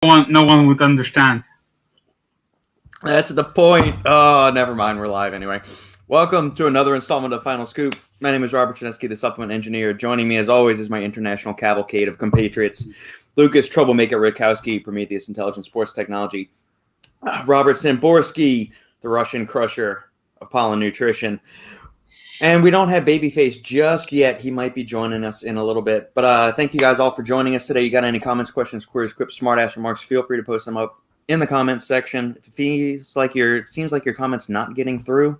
no one would understand. That's the point. Oh, never mind. We're live anyway. Welcome to another installment of Final Scoop. My name is Robert Schinetsky, the supplement engineer. Joining me, as always, is my international cavalcade of compatriots, Lukasz, troublemaker Rytkowski, Prometeus, intelligent sports technology, Robert Samborsky, the Russian crusher, Apollon nutrition. And we don't have Babyface just yet. He might be joining us in a little bit. But thank you guys all for joining us today. You got any comments, questions, queries, quips, smart-ass remarks, feel free to post them up in the comments section. If it seems like your comments not getting through,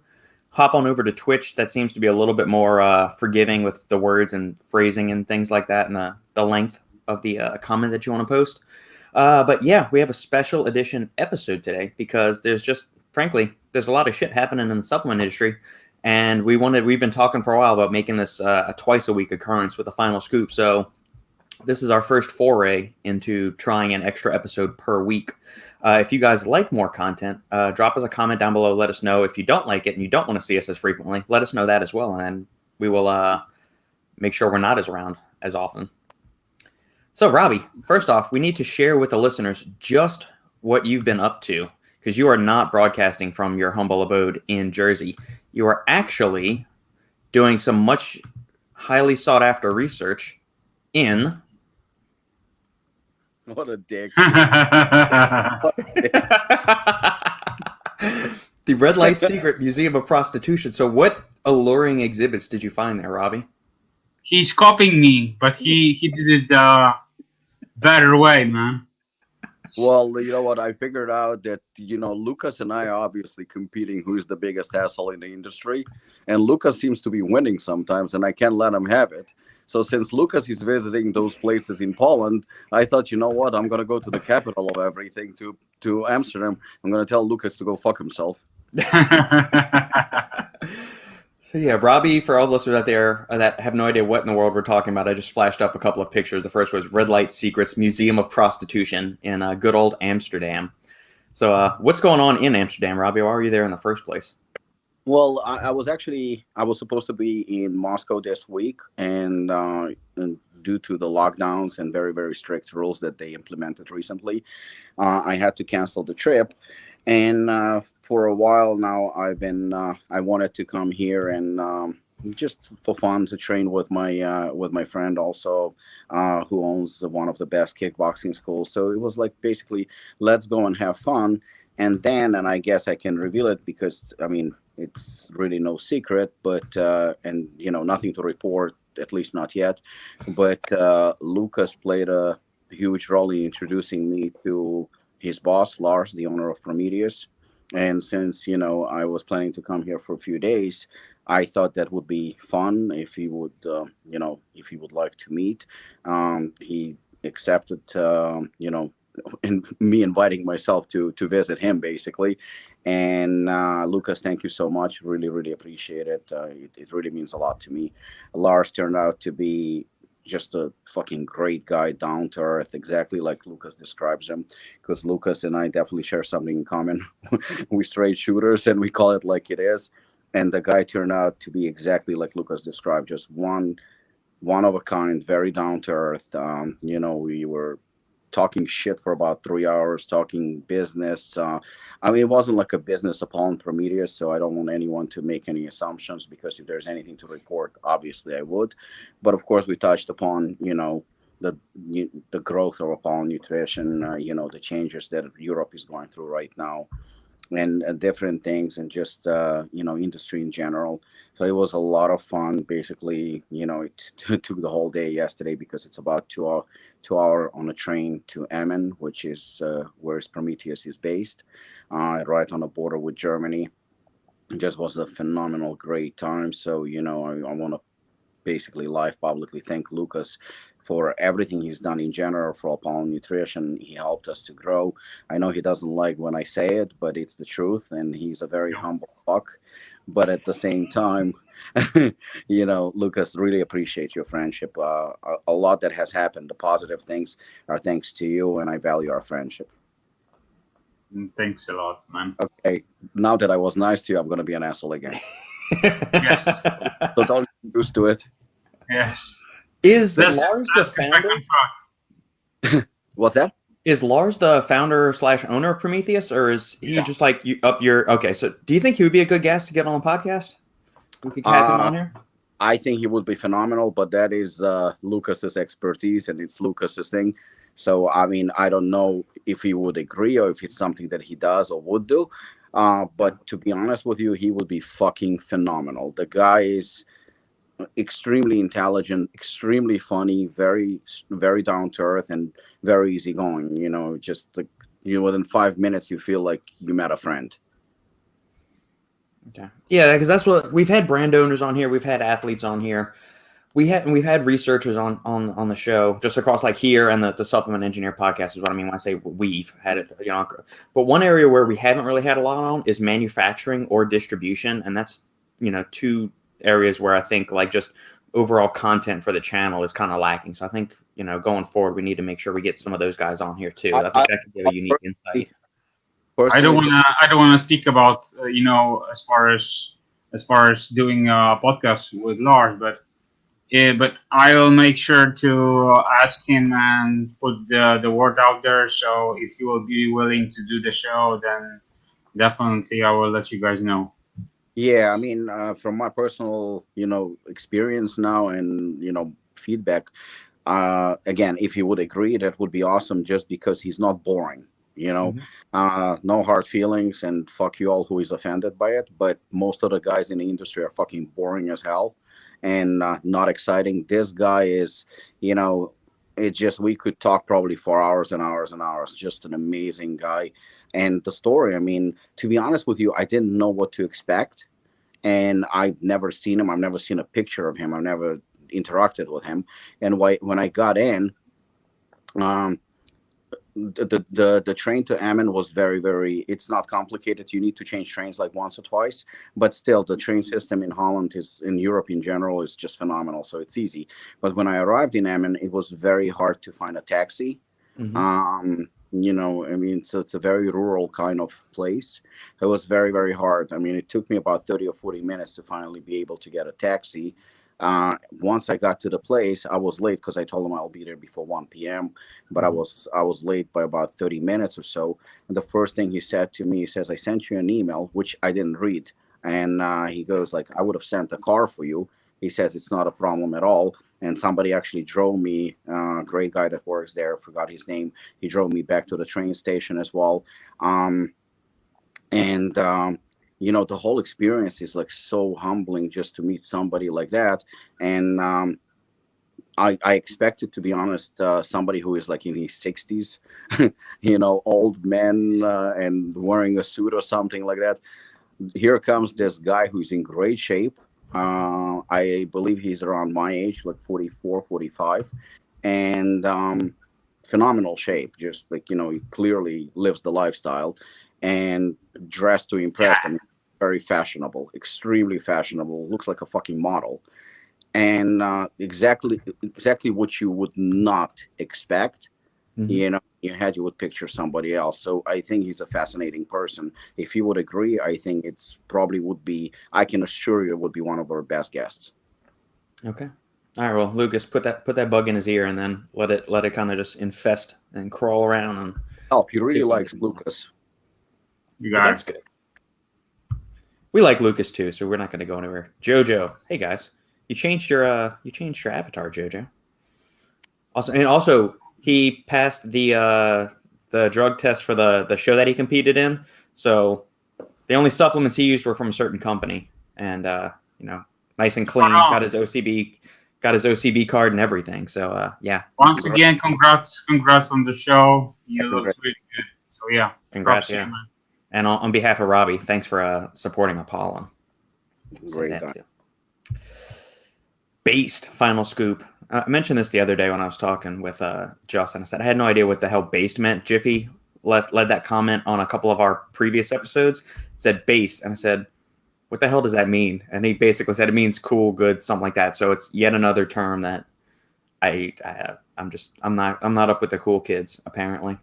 hop on over to Twitch. That seems to be a little bit more forgiving with the words and phrasing and things like that and the length of the comment that you want to post. But yeah, we have a special edition episode today because there's a lot of shit happening in the supplement industry. And we've been talking for a while about making this a twice-a-week occurrence with the Final Scoop. So this is our first foray into trying an extra episode per week. If you guys like more content, drop us a comment down below. Let us know. If you don't like it and you don't want to see us as frequently, let us know that as well. And then we will make sure we're not as around as often. So, Robbie, first off, we need to share with the listeners just what you've been up to, because you are not broadcasting from your humble abode in Jersey. You are actually doing some much highly sought after research in... What a dick. The Red Light Secret Museum of Prostitution. So what alluring exhibits did you find there, Robbie? He's copying me, but he did it better way, man. Well, you know what? I figured out that, Lukasz and I are obviously competing who's the biggest asshole in the industry. And Lukasz seems to be winning sometimes, and I can't let him have it. So since Lukasz is visiting those places in Poland, I thought, you know what? I'm going to go to the capital of everything, to Amsterdam. I'm going to tell Lukasz to go fuck himself. So yeah, Robbie, for all the listeners out there that have no idea what in the world we're talking about, I just flashed up a couple of pictures. The first was Red Light Secrets Museum of Prostitution in good old Amsterdam. So what's going on in Amsterdam, Robbie? Why are you there in the first place? Well, I was supposed to be in Moscow this week, and due to the lockdowns and very, very strict rules that they implemented recently, I had to cancel the trip. And for a while now, I wanted to come here and just for fun to train with my friend also, who owns one of the best kickboxing schools. So it was like basically, let's go and have fun. And I guess I can reveal it because, I mean, it's really no secret, but, and, nothing to report, at least not yet. But Lukasz played a huge role in introducing me to his boss, Lars, the owner of Prometeus. And since, I was planning to come here for a few days, I thought that would be fun if he would, if he would like to meet. He accepted, and me inviting myself to visit him, basically. And Lukasz, thank you so much. Really, really appreciate it. It really means a lot to me. Lars turned out to be just a fucking great guy, down to earth, exactly like Lukasz describes him, because Lukasz and I definitely share something in common. We straight shooters and we call it like it is. And the guy turned out to be exactly like Lukasz described, just one of a kind, very down to earth. We were talking shit for about 3 hours, talking business. I mean, it wasn't like a business upon Prometeus, so I don't want anyone to make any assumptions, because if there's anything to report, obviously I would. But of course, we touched upon, the growth of Apollon nutrition, the changes that Europe is going through right now, and different things, and just industry in general. So it was a lot of fun. Basically, it took the whole day yesterday, because it's about 2 hour on a train to Emmen, which is where Prometeus is based, right on the border with Germany. It just was a phenomenal, great time. So I want to basically live publicly thank Lukasz for everything he's done in general for Apollon nutrition. He helped us to grow. I know he doesn't like when I say it, but it's the truth, and he's a very humble fuck. But at the same time, Lukasz, really appreciate your friendship. A lot that has happened, the positive things are thanks to you, and I value our friendship. Thanks a lot, man. Okay, now that I was nice to you, I'm going to be an asshole again. Yes. So don't get used to it. Yes. Is Lars the founder? What's that? Is Lars the founder / owner of Prometeus, or is he just like you up your? Okay, so do you think he would be a good guest to get on the podcast? We could have him on here. I think he would be phenomenal, but that is Lukasz's expertise and it's Lukasz's thing. So, I mean, I don't know if he would agree or if it's something that he does or would do. But to be honest with you, he would be fucking phenomenal. The guy is extremely intelligent, extremely funny, very, very down to earth, and very easygoing. You know, just like, within 5 minutes, you feel like you met a friend. Okay. Yeah, because that's what we've had brand owners on here. We've had athletes on here. We've had researchers on the show just across like here and the Supplement Engineer podcast is what I mean when I say we've had it, you know. But one area where we haven't really had a lot on is manufacturing or distribution, and that's, you know, two areas where I think like just overall content for the channel is kind of lacking. So I think, you know, going forward we need to make sure we get some of those guys on here too. I think that could give a unique insight. I don't want to speak about you know, as far as doing a podcast with Lars, but I'll make sure to ask him and put the word out there. So if he will be willing to do the show, then definitely I will let you guys know. Yeah, I mean, from my personal, you know, experience now and, you know, feedback, again, if he would agree, that would be awesome, just because he's not boring. You know, no hard feelings, and fuck you all who is offended by it. But most of the guys in the industry are fucking boring as hell and not exciting. This guy is, you know, it's just, we could talk probably for hours and hours and hours. Just an amazing guy. And the story, I mean, to be honest with you, I didn't know what to expect. And I've never seen him. I've never seen a picture of him. I've never interacted with him. And when I got in, the train to Ammon was very, very, it's not complicated. You need to change trains like once or twice, but still the train system in Holland is, in Europe in general, is just phenomenal. So it's easy. But when I arrived in Ammon, it was very hard to find a taxi. You know, I mean, so it's a very rural kind of place. It was very, very hard. I mean, it took me about 30 or 40 minutes to finally be able to get a taxi. Once I got to the place, I was late because I told him I'll be there before 1 p.m. But I was late by about 30 minutes or so. And the first thing he said to me, he says, "I sent you an email," which I didn't read. And he goes like, "I would have sent a car for you." He says, "It's not a problem at all." And somebody actually drove me, great guy that works there, forgot his name. He drove me back to the train station as well. You know, the whole experience is like so humbling just to meet somebody like that. And I expected, to be honest, somebody who is like in his 60s, you know, old man and wearing a suit or something like that. Here comes this guy who's in great shape. I believe he's around my age, like 44, 45, and phenomenal shape. Just like, you know, he clearly lives the lifestyle and dressed to impress. I mean, very fashionable, extremely fashionable, looks like a fucking model. And exactly what you would not expect. You know, you would picture somebody else. So I think he's a fascinating person. If he would agree, I think it's probably would be, I can assure you, it would be one of our best guests. Okay. All right. Well, Lucas, put that bug in his ear and then let it kind of just infest and crawl around and help. He really likes Lukasz. You got that's good. We like Lucas too, so we're not going to go anywhere. Jojo, hey guys, you changed your avatar, Jojo. Also, he passed the drug test for the show that he competed in. So the only supplements he used were from a certain company, and you know, nice and clean. Got his OCB card and everything. So yeah. Once again, congrats on the show. You look really good. So yeah, congrats, yeah. Man. And on behalf of Robbie, thanks for supporting Apollon. Great guy. Based final scoop. I mentioned this the other day when I was talking with Justin. I said I had no idea what the hell based meant. Jiffy led that comment on a couple of our previous episodes. It said base, and I said, "What the hell does that mean?" And he basically said it means cool, good, something like that. So it's yet another term that I'm not up with the cool kids apparently.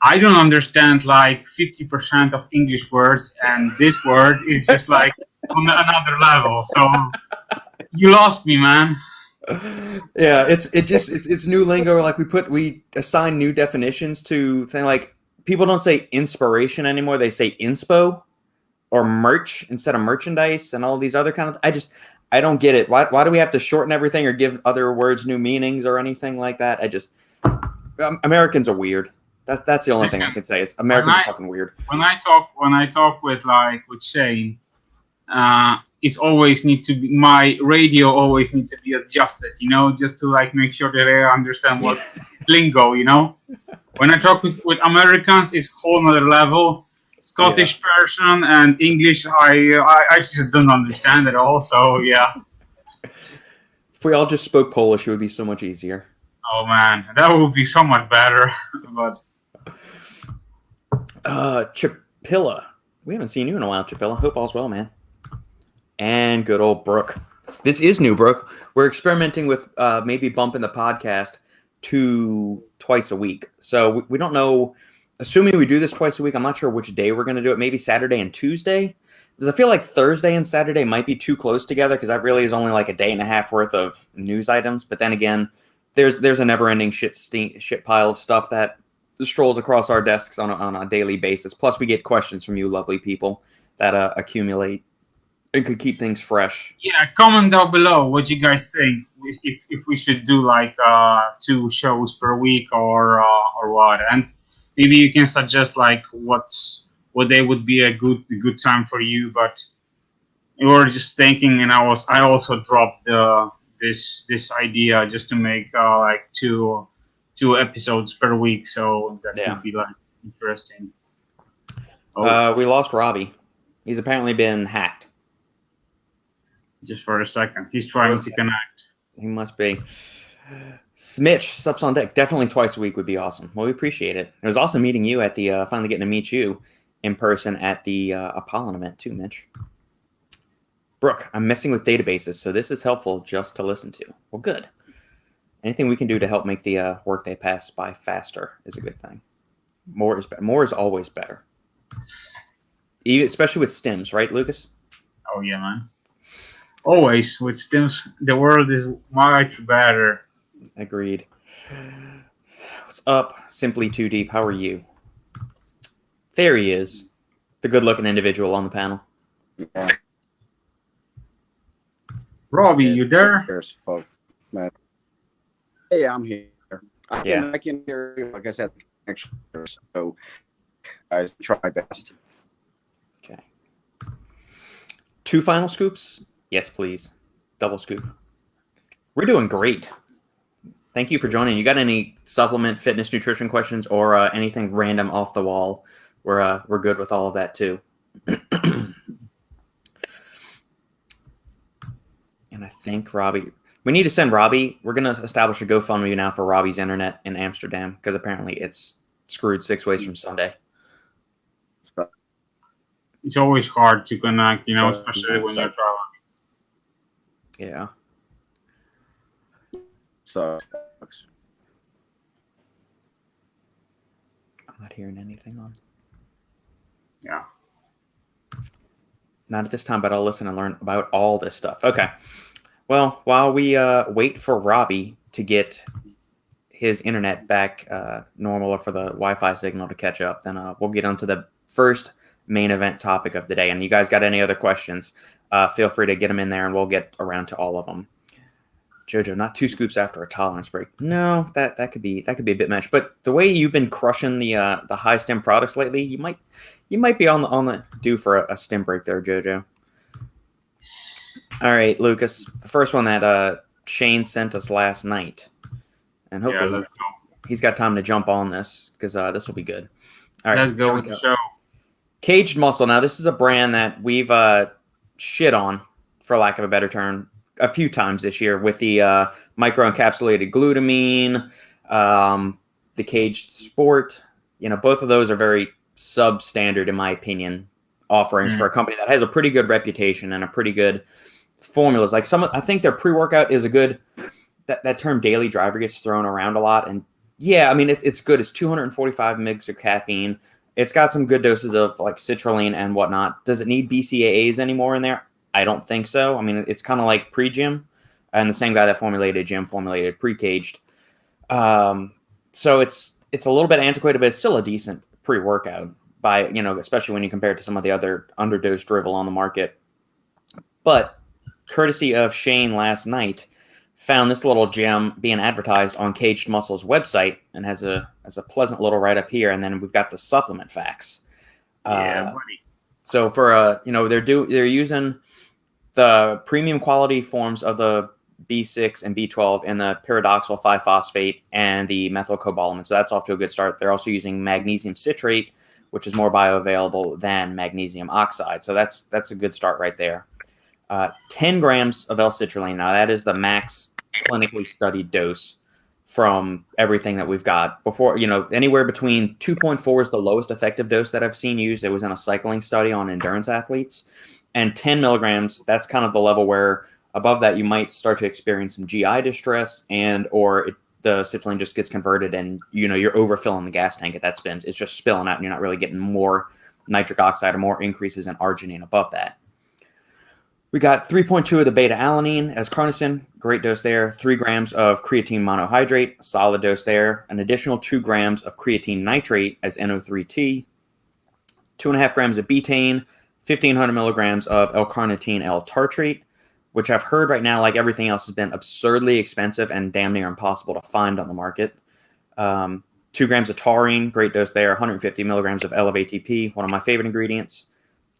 I don't understand like 50% of English words, and this word is just like on another level. So you lost me, man. Yeah, it's new lingo. Like we assign new definitions to thing. Like people don't say inspiration anymore; they say inspo or merch instead of merchandise and all these other kind of. I don't get it. Why do we have to shorten everything or give other words new meanings or anything like that? Americans are weird. That's the only thing I can say. It's Americans are fucking weird. When I talk with Shane, it's always need to be, my radio always needs to be adjusted, just to make sure that I understand what lingo, When I talk with Americans, it's whole another level. Scottish person and English, I just don't understand at all. So yeah. If we all just spoke Polish, it would be so much easier. Oh man, that would be so much better. But Chipilla, we haven't seen you in a while, Chipilla. Hope all's well, man. And good old Brooke. This is new, Brooke. We're experimenting with maybe bumping the podcast to twice a week. So we don't know. Assuming we do this twice a week, I'm not sure which day we're going to do it. Maybe Saturday and Tuesday. Because I feel like Thursday and Saturday might be too close together because that really is only like a day and a half worth of news items. But then again, there's a never-ending shit pile of stuff that strolls across our desks on a daily basis. Plus, we get questions from you lovely people that accumulate and could keep things fresh. Yeah, comment down below what you guys think. If we should do 2 shows per week or what, and maybe you can suggest what day would be a good time for you. But we were just thinking, and I also dropped this idea just to make two episodes per week, so that would be interesting. We lost Robbie. He's apparently been hacked. Just for a second, he's trying to connect. He must be. Smitch, subs on deck. Definitely twice a week would be awesome. Well, we appreciate it. It was awesome meeting you at the finally getting to meet you in person at the Apollon event too, Mitch. Brooke, I'm messing with databases, so this is helpful just to listen to. Well, good. Anything we can do to help make the workday pass by faster is a good thing. More is always better. Especially with stims, right, Lukasz? Oh yeah, man. Always with stims, the world is much better. Agreed. What's up? Simply Too Deep. How are you? There he is, the good-looking individual on the panel. Yeah. Robbie, you there? Cheers, folks. Man. Hey, I'm here. I can hear you. Like I said, so guys, try my best. Okay. 2 final scoops? Yes, please. Double scoop. We're doing great. Thank you for joining. You got any supplement, fitness, nutrition questions, or anything random off the wall? We're good with all of that too. And I think Robbie, we need to send Robbie. We're gonna establish a GoFundMe now for Robbie's internet in Amsterdam because apparently it's screwed 6 ways from Sunday. It's always hard to connect, especially when you're traveling. Yeah. So I'm not hearing anything on. Yeah. Not at this time, but I'll listen and learn about all this stuff. Okay. Well, while we wait for Robbie to get his internet back normal or for the Wi-Fi signal to catch up, then we'll get on to the first main event topic of the day. And you guys got any other questions, feel free to get them in there and we'll get around to all of them. Jojo, not 2 scoops after a tolerance break. No, that could be a bit much. But the way you've been crushing the high stem products lately, you might be on the due for a stem break there, Jojo. All right, Lukasz, the first one that Shane sent us last night, and hopefully he's got time to jump on this because this will be good. All right, let's go with the show. Kaged Muscle. Now, this is a brand that we've shit on, for lack of a better term, a few times this year with the microencapsulated glutamine, the Kaged Sport. Both of those are very substandard, in my opinion, offerings for a company that has a pretty good reputation and a pretty good formulas. Like I think their pre-workout is a good. That term daily driver gets thrown around a lot, and yeah, I mean it's good. It's 245 mgs of caffeine. It's got some good doses of like citrulline and whatnot. Does it need BCAAs anymore in there? I don't think so. I mean, it's kind of like pre-gym. and the same guy that formulated Jim formulated Pre-Kaged. So it's a little bit antiquated, but it's still a decent pre-workout by, especially when you compare it to some of the other underdosed drivel on the market. But courtesy of Shane last night, found this little gem being advertised on Caged Muscle's website, and has a pleasant little write up here, and then we've got the supplement facts. Yeah, buddy. So for they're using the premium quality forms of the B6 and B12 and the pyridoxal 5-phosphate and the methylcobalamin. So that's off to a good start. They're also using magnesium citrate, which is more bioavailable than magnesium oxide. So that's a good start right there. 10 grams of L-citrulline. Now that is the max clinically studied dose from everything that we've got. Before, anywhere between 2.4 is the lowest effective dose that I've seen used. It was in a cycling study on endurance athletes. And 10 milligrams, that's kind of the level where above that you might start to experience some GI distress, or the citrulline just gets converted and you're overfilling the gas tank at that spin. It's just spilling out and you're not really getting more nitric oxide or more increases in arginine above that. We got 3.2 of the beta-alanine as carnosine, great dose there. 3 grams of creatine monohydrate, solid dose there. An additional 2 grams of creatine nitrate as NO3T. 2.5 grams of betaine, 1,500 milligrams of L-carnitine L-tartrate, which I've heard right now, like everything else, has been absurdly expensive and damn near impossible to find on the market. 2 grams of taurine, great dose there. 150 milligrams of L-ATP, one of my favorite ingredients.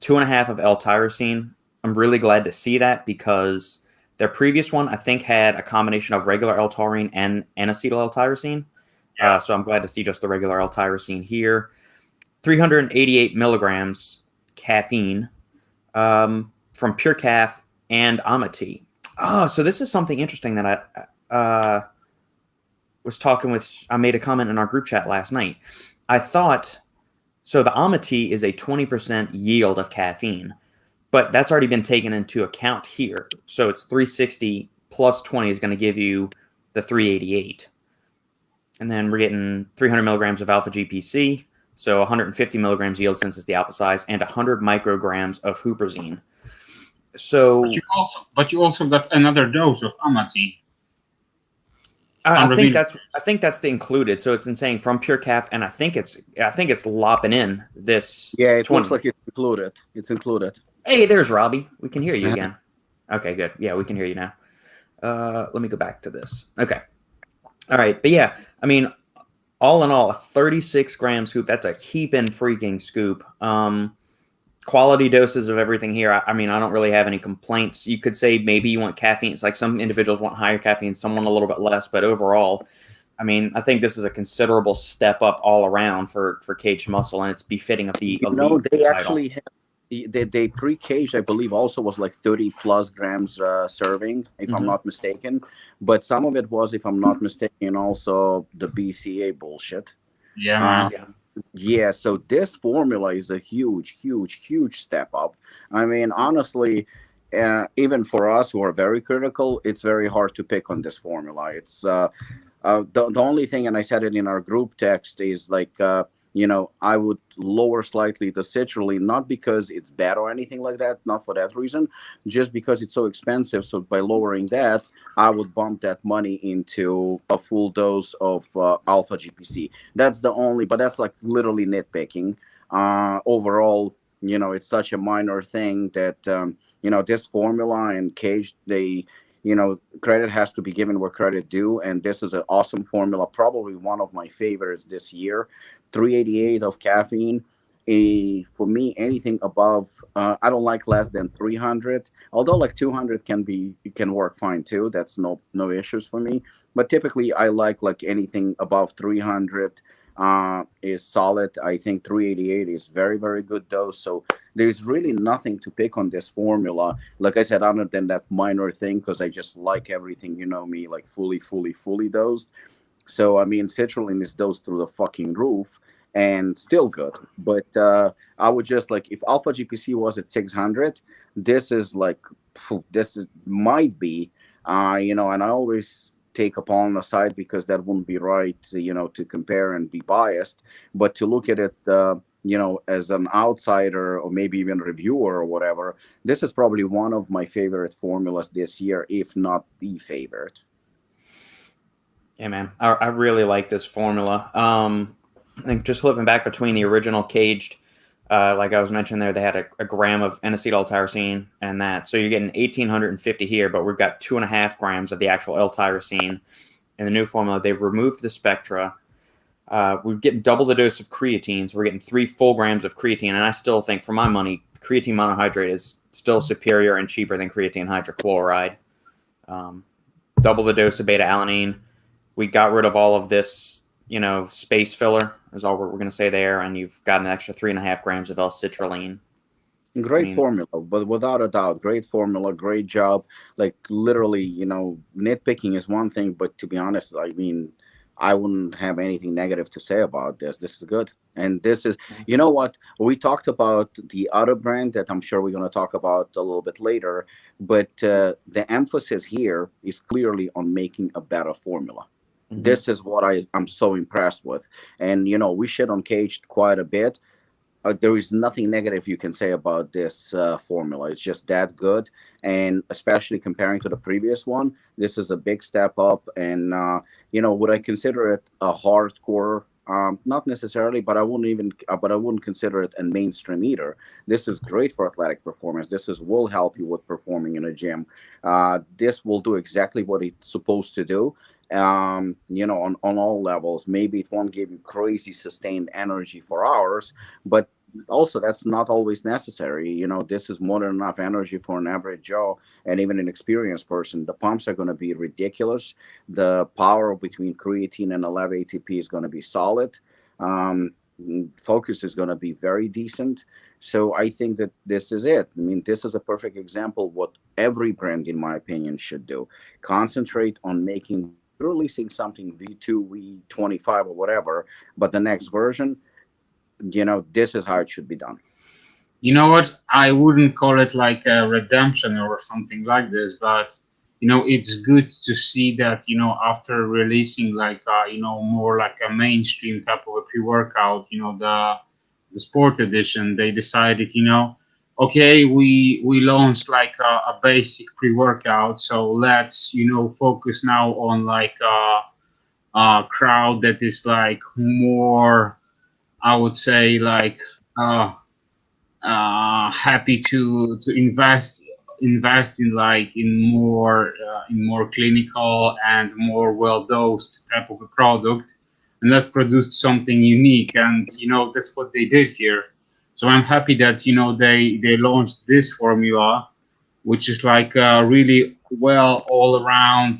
2.5 of L-tyrosine. I'm really glad to see that because their previous one, I think, had a combination of regular L-taurine and acetyl L-tyrosine. Yeah. So I'm glad to see just the regular L-tyrosine here. 388 milligrams caffeine from Pure Calf and Amati. Oh, so this is something interesting that I was talking with. I made a comment in our group chat last night. I thought, so the Amati is a 20% yield of caffeine. But that's already been taken into account here. So it's 360 plus 20 is going to give you the 388. And then we're getting 300 milligrams of alpha GPC. So 150 milligrams yield since it's the alpha size, and 100 micrograms of huperzine. So, but you also got another dose of Amati. I think that's the included. So it's insane from Pure Calf, and I think it's lopping in this. Yeah, it 20. looks like it's included. It's included. Hey, there's Robbie. We can hear you again. Okay, good. Yeah, we can hear you now. Let me go back to this. Okay. All right. But yeah, I mean, all in all, a 36 gram scoop, that's a heaping freaking scoop. Quality doses of everything here. I mean, I don't really have any complaints. You could say maybe you want caffeine. It's like some individuals want higher caffeine, some want a little bit less. But overall, I mean, I think this is a considerable step up all around for Caged Muscle, and it's befitting of the elite they title. actually have. They Pre-Kaged, I believe, also was like 30 plus grams serving, if I'm not mistaken. But some of it was, if I'm not mistaken, also the BCA bullshit. Yeah, man. Yeah, so this formula is a huge step up. I mean, honestly, even for us who are very critical, it's very hard to pick on this formula. It's the only thing, and I said it in our group text, is like, I would lower slightly the citrulline, not because it's bad or anything like that, not for that reason, just because it's so expensive. So by lowering that, I would bump that money into a full dose of alpha GPC. That's the only, but that's like literally nitpicking. Overall, it's such a minor thing that, this formula and Caged, they, credit has to be given where credit due. And this is an awesome formula, probably one of my favorites this year. 388 of caffeine. For me, anything above, I don't like less than 300. Although like 200 can work fine too. That's no issues for me. But typically, I like anything above 300 is solid. I think 388 is very, very good dose. So there's really nothing to pick on this formula. Like I said, other than that minor thing, because I just like everything, me, like fully dosed. So, I mean, citrulline is dosed through the fucking roof and still good. But I would just if alpha GPC was at 600, this is might be, and I always take Apollon aside because that wouldn't be right, to compare and be biased. But to look at it as an outsider or maybe even reviewer or whatever, this is probably one of my favorite formulas this year, if not the favorite. Yeah, man, I really like this formula. I think just flipping back between the original Kaged, like I was mentioning there, they had a gram of N-acetyl-tyrosine and that. So you're getting 1,850 here, but we've got 2.5 grams of the actual L-tyrosine. In the new formula, they've removed the spectra. We're getting double the dose of creatine, so we're getting 3 full grams of creatine. And I still think, for my money, creatine monohydrate is still superior and cheaper than creatine hydrochloride. Double the dose of beta-alanine. We got rid of all of this, space filler is all we're going to say there, and you've got an extra 3.5 grams of L-citrulline. Great formula, but without a doubt, great formula, great job. Like literally, nitpicking is one thing, but to be honest, I mean, I wouldn't have anything negative to say about this. This is good. And this is, you know what? We talked about the other brand that I'm sure we're going to talk about a little bit later, but the emphasis here is clearly on making a better formula. Mm-hmm. This is what I'm so impressed with. And, we shit on Kaged quite a bit. There is nothing negative you can say about this formula. It's just that good. And especially comparing to the previous one, this is a big step up. And, would I consider it a hardcore? Not necessarily, but I wouldn't consider it a mainstream either. This is great for athletic performance. Will help you with performing in a gym. This will do exactly what it's supposed to do. On all levels. Maybe it won't give you crazy sustained energy for hours, but also that's not always necessary. This is more than enough energy for an average Joe and even an experienced person. The pumps are going to be ridiculous. The power between creatine and 11 ATP is going to be solid. Focus is going to be very decent. So I think that this is it. I mean, this is a perfect example of what every brand, in my opinion, should do. Concentrate on releasing something V2, V25 or whatever, but the next version, this is how it should be done. You know what? I wouldn't call it like a redemption or something like this, but it's good to see that after releasing like more like a mainstream type of a pre-workout, the sport edition, they decided okay, we launched like a basic pre-workout, so let's focus now on like a crowd that is like more, I would say, like happy to invest in more clinical and more well dosed type of a product, and that produced something unique. And that's what they did here. So I'm happy that they launched this formula, which is like really well all around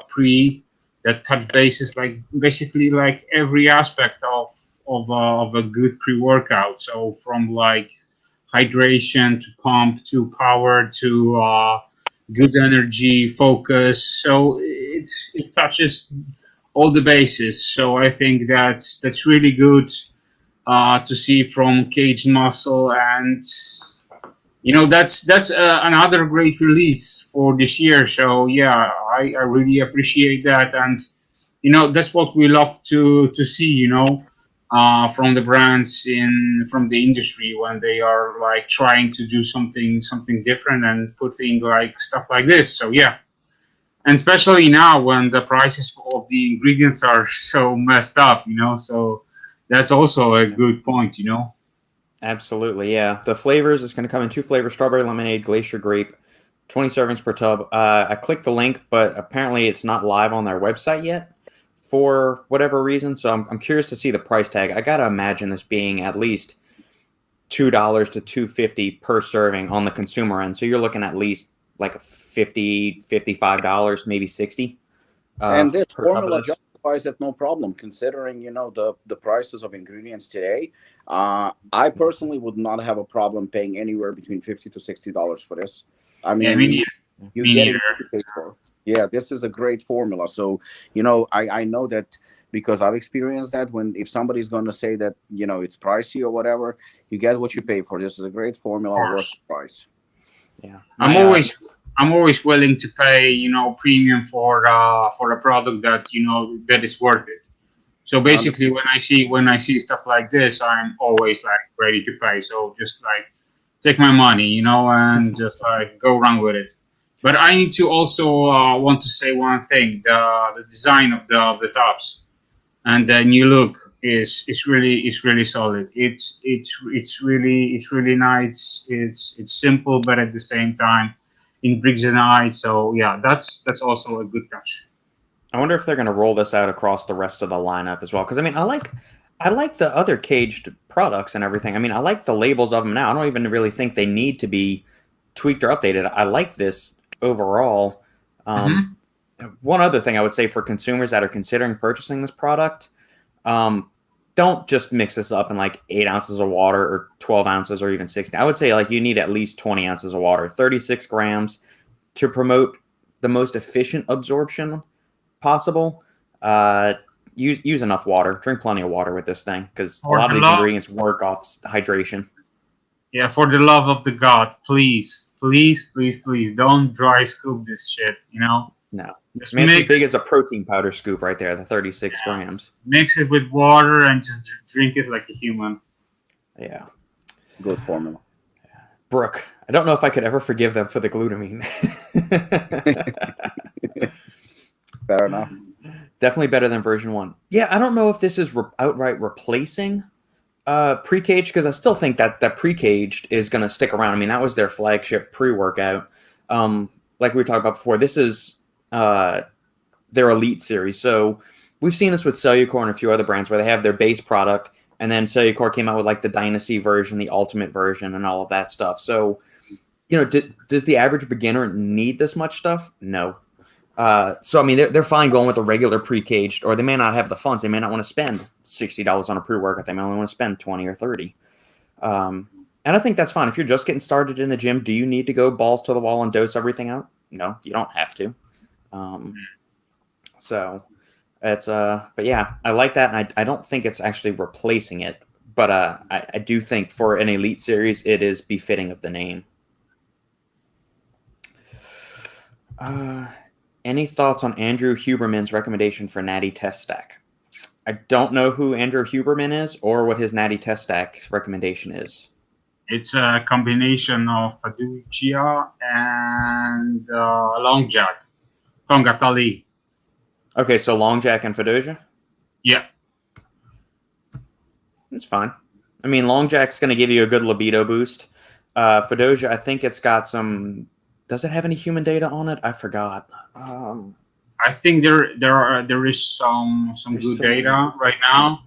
pre that touch bases like basically like every aspect of a good pre-workout. So from like hydration to pump to power to good energy focus. So it touches all the bases. So I think that's really good to see from Cage Muscle, and that's another great release for this year. So yeah, I really appreciate that, and that's what we love to see. From the brands from the industry when they are like trying to do something different and putting like stuff like this. So yeah, and especially now when the prices of the ingredients are so messed up, so that's also a good point. Absolutely, yeah. The flavors is going to come in 2 flavors: strawberry lemonade, glacier grape, 20 servings per tub. I clicked the link, but apparently it's not live on their website yet for whatever reason. So I'm curious to see the price tag. I got to imagine this being at least $2 to $2.50 per serving on the consumer end. So you're looking at least like $50, $55, maybe $60. And this formula justifies it no problem, considering the prices of ingredients today. I personally would not have a problem paying anywhere between $50 to $60 for this. I mean, you get it what you pay for. Yeah, this is a great formula. So I know that because I've experienced that. If somebody's going to say that it's pricey or whatever, you get what you pay for. This is a great formula worth the price. Yeah, I'm always willing to pay premium for a product that that is worth it. So basically, when I see stuff like this, I'm always like ready to pay. So just like take my money, and just like go run with it. But I need to also want to say one thing: the design of the tops and the new look is really solid. It's really nice. It's simple, but at the same time, in bricks and eye. So yeah, that's also a good touch. I wonder if they're going to roll this out across the rest of the lineup as well. Because I mean, I like the other caged products and everything. I mean, I like the labels of them now. I don't even really think they need to be tweaked or updated. I like this overall. One other thing I would say for consumers that are considering purchasing this product, don't just mix this up in like 8 ounces of water or 12 ounces or even 16. I would say like you need at least 20 ounces of water, 36 grams to promote the most efficient absorption possible. Use enough water. Drink plenty of water with this thing because a lot of these ingredients work off hydration. Yeah, for the love of the God, please don't dry scoop this shit. No. Just it's as big as a protein powder scoop right there, the 36 grams. Mix it with water and just drink it like a human. Yeah. Good formula. Brooke, I don't know if I could ever forgive them for the glutamine. Fair enough. Definitely better than version 1. Yeah, I don't know if this is outright replacing Pre-Kaged, because I still think that Pre-Kaged is going to stick around. I mean, that was their flagship pre-workout. Like we were talking about before, this is their elite series. So we've seen this with Cellucor and a few other brands where they have their base product, and then Cellucor came out with like the Dynasty version, the Ultimate version, and all of that stuff. So, does the average beginner need this much stuff? No. So I mean, they're fine going with the regular Pre-Kaged, or they may not have the funds. They may not want to spend $60 on a pre-workout. They may only want to spend 20 or 30. And I think that's fine. If you're just getting started in the gym, do you need to go balls to the wall and dose everything out? No, you don't have to. So it's but yeah, I like that, and I don't think it's actually replacing it, but I do think for an elite series, it is befitting of the name. Any thoughts on Andrew Huberman's recommendation for Natty Test Stack? I don't know who Andrew Huberman is or what his Natty Test Stack recommendation is. It's a combination of Faducia and Long Jack, Tongatali. Okay, so Long Jack and Fadoja? Yeah. It's fine. I mean, Long Jack's going to give you a good libido boost. Fadoja, I think it's got some... Does it have any human data on it? I forgot. I think there is some good data right now,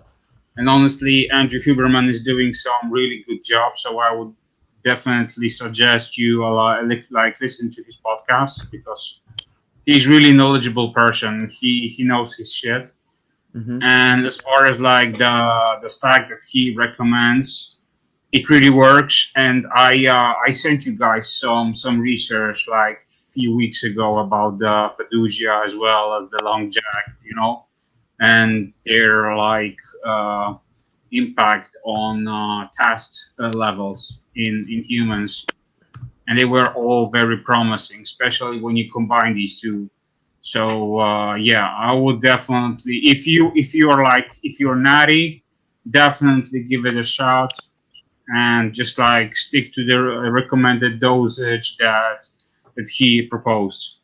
and honestly, Andrew Huberman is doing some really good job. So I would definitely suggest you listen to his podcast, because he's really knowledgeable person. He knows his shit. And as far as like the stack that he recommends, it really works. And I sent you guys some research like a few weeks ago about the Faducia as well as the Long Jack, and their like impact on test levels in humans, and they were all very promising, especially when you combine these two. So yeah, I would definitely, if you're natty, definitely give it a shot, and just like stick to the recommended dosage that he proposed.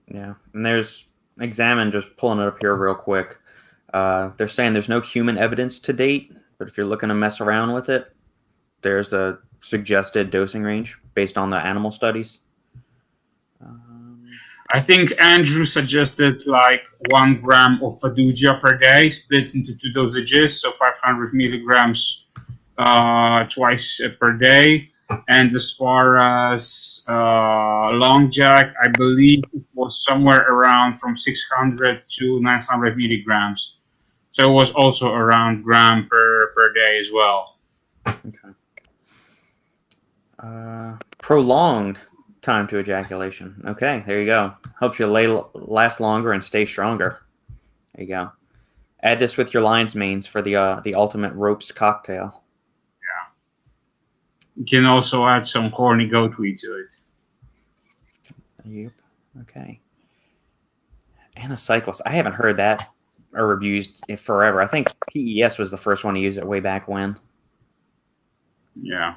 Yeah, and there's Examine, just pulling it up here real quick. They're saying there's no human evidence to date, but if you're looking to mess around with it, there's a suggested dosing range based on the animal studies. I think Andrew suggested like 1 gram of Faducia per day, split into 2 dosages, so 500 milligrams twice per day. And as far as Long Jack, I believe it was somewhere around from 600 to 900 milligrams. So it was also around gram per day as well. Okay. Prolonged time to ejaculation. Okay, there you go. Helps you last longer and stay stronger. There you go. Add this with your lion's manes for the ultimate ropes cocktail. You can also add some horny goat weed to it. Yep. Okay. Anacyclus. I haven't heard that or abused forever. I think PES was the first one to use it way back when. Yeah.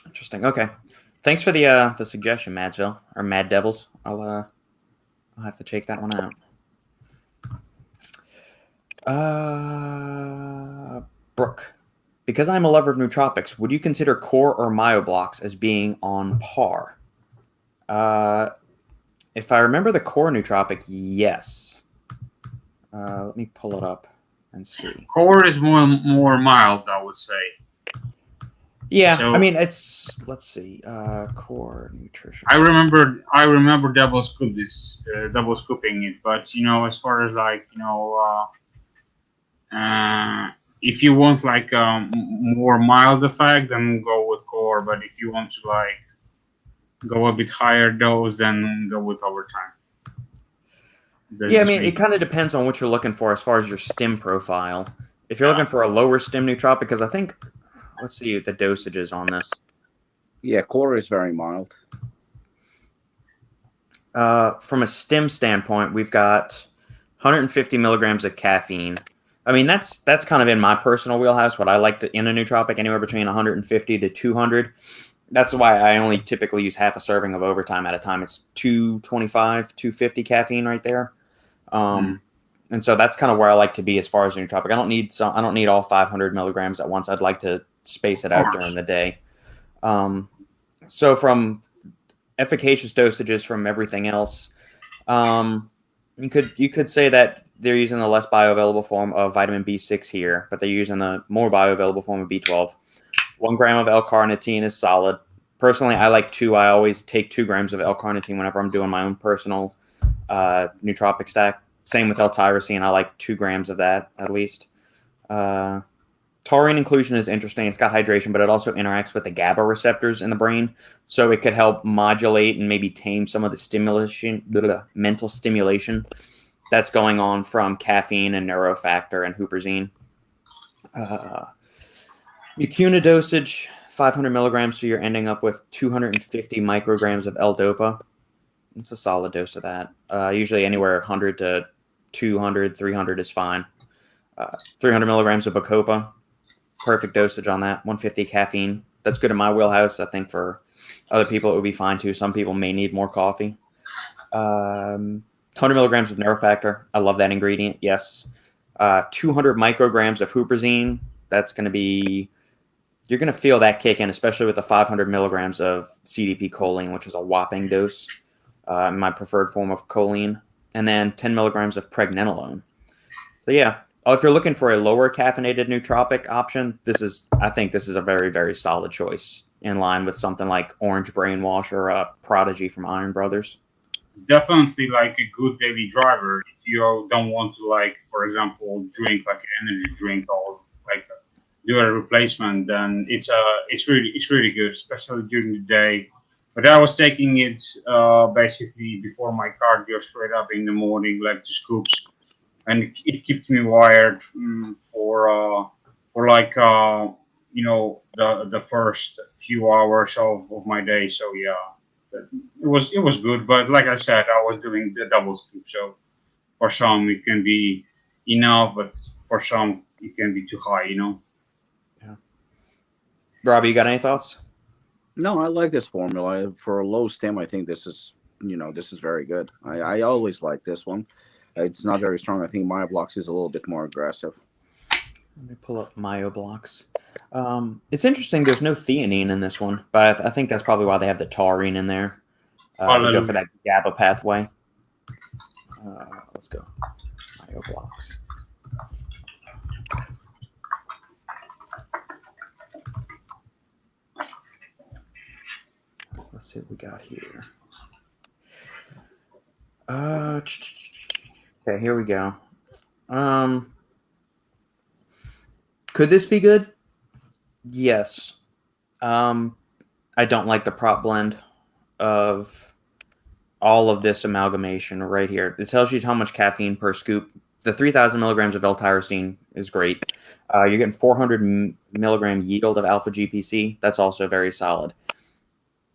Interesting. Okay. Thanks for the suggestion, Madsville, or Mad Devils. I'll have to check that one out. Brooke, because I'm a lover of nootropics, would you consider core or myoblocks as being on par? If I remember the core nootropic, yes. Let me pull it up and see. Core is more mild, I would say. Yeah, So, I mean let's see. Core nutrition. I remember double scooping it, but as far as like if you want like more mild effect, then go with core. But if you want to like go a bit higher dose, then go with overtime. Yeah, I mean, it kind of depends on what you're looking for as far as your stim profile. If you're looking for a lower stim nootropic, because I think, let's see the dosages on this. Yeah, core is very mild. From a stim standpoint, we've got 150 milligrams of caffeine. I mean, that's kind of in my personal wheelhouse. What I like to in a nootropic, anywhere between 150 to 200. That's why I only typically use half a serving of overtime at a time. It's 225, 250 caffeine right there. And so that's kind of where I like to be as far as nootropic. I don't need all 500 milligrams at once. I'd like to space it out during the day. So from efficacious dosages from everything else, you could say that they're using the less bioavailable form of vitamin B6 here, but they're using the more bioavailable form of B12. 1 gram of L-carnitine is solid. Personally, I like 2. I always take 2 grams of L-carnitine whenever I'm doing my own personal nootropic stack. Same with L-tyrosine. I like 2 grams of that at least. Taurine inclusion is interesting. It's got hydration, but it also interacts with the GABA receptors in the brain. So it could help modulate and maybe tame some of the mental stimulation that's going on from caffeine and neurofactor and huperzine. Mucuna dosage, 500 milligrams, so you're ending up with 250 micrograms of L-dopa. It's a solid dose of that. Usually anywhere 100 to 200, 300 is fine. 300 milligrams of Bacopa, perfect dosage on that. 150 caffeine. That's good in my wheelhouse. I think for other people it would be fine too. Some people may need more coffee. 100 milligrams of neurofactor. I love that ingredient. Yes. 200 micrograms of huperzine. That's going to be... You're going to feel that kick in, especially with the 500 milligrams of CDP choline, which is a whopping dose, my preferred form of choline, and then 10 milligrams of pregnenolone. So yeah, if you're looking for a lower caffeinated nootropic option, I think this is a very, very solid choice in line with something like Orange Brainwash or Prodigy from Iron Brothers. It's definitely like a good daily driver if you don't want to, like, for example, drink like an energy drink or like do a replacement, then it's really good, especially during the day. But I was taking it basically before my cardio, straight up in the morning, like the scoops, and it keeps me wired for like the first few hours of my day. So yeah, it was good. But like I said, I was doing the double scoop, so for some it can be enough, but for some it can be too high, Yeah. Robbie, you got any thoughts? No, I like this formula. For a low stem, I think this is very good. I always like this one. It's not very strong. I think Myoblocks is a little bit more aggressive. Let me pull up Myoblocks. It's interesting. There's no theanine in this one, but I think that's probably why they have the taurine in there. To go for that GABA pathway. Let's go. Myoblocks. Let's see what we got here. Okay, here we go. Could this be good? Yes. I don't like the prop blend of all of this amalgamation right here. It tells you how much caffeine per scoop. The 3,000 milligrams of L-tyrosine is great. You're getting 400 milligram yield of alpha GPC. That's also very solid.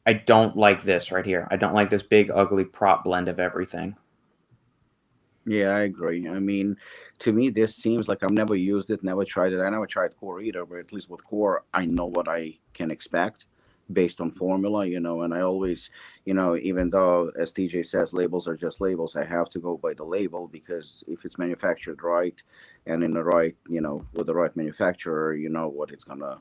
I don't like this right here. I don't like this big, ugly prop blend of everything. Yeah, I agree. I mean, to me, this seems like I've never used it, never tried it. I never tried core either, but at least with core, I know what I can expect based on formula, and I always, even though, as TJ says, labels are just labels, I have to go by the label because if it's manufactured right and in the right, with the right manufacturer, you know what it's gonna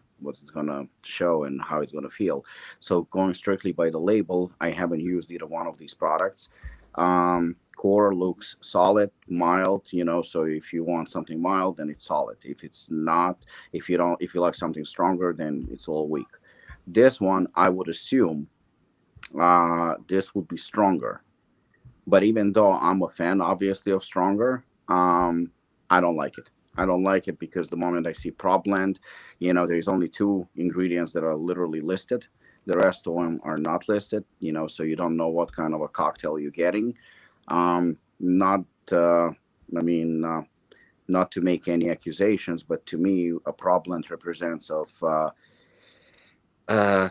show and how it's gonna feel. So going strictly by the label, I haven't used either one of these products. Core looks solid, mild, so if you want something mild, then it's solid. If it's not, if you like something stronger, then it's all weak. This one, I would assume, this would be stronger. But even though I'm a fan, obviously, of stronger, I don't like it. I don't like it because the moment I see prop blend, there's only two ingredients that are literally listed. The rest of them are not listed, so you don't know what kind of a cocktail you're getting. Not, I mean, not to make any accusations, but to me, a prop blend represents of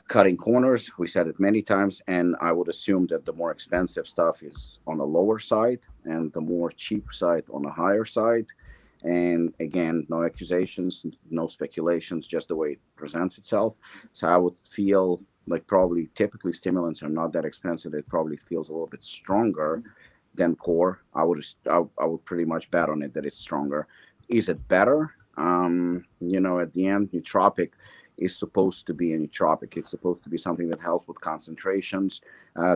cutting corners. We said it many times, and I would assume that the more expensive stuff is on the lower side, and the more cheap side on the higher side. And again, no accusations, no speculations, just the way it presents itself. So I would feel like probably typically stimulants are not that expensive. It probably feels a little bit stronger than core. I would pretty much bet on it that it's stronger. Is it better? At the end, nootropic is supposed to be a nootropic. It's supposed to be something that helps with concentrations,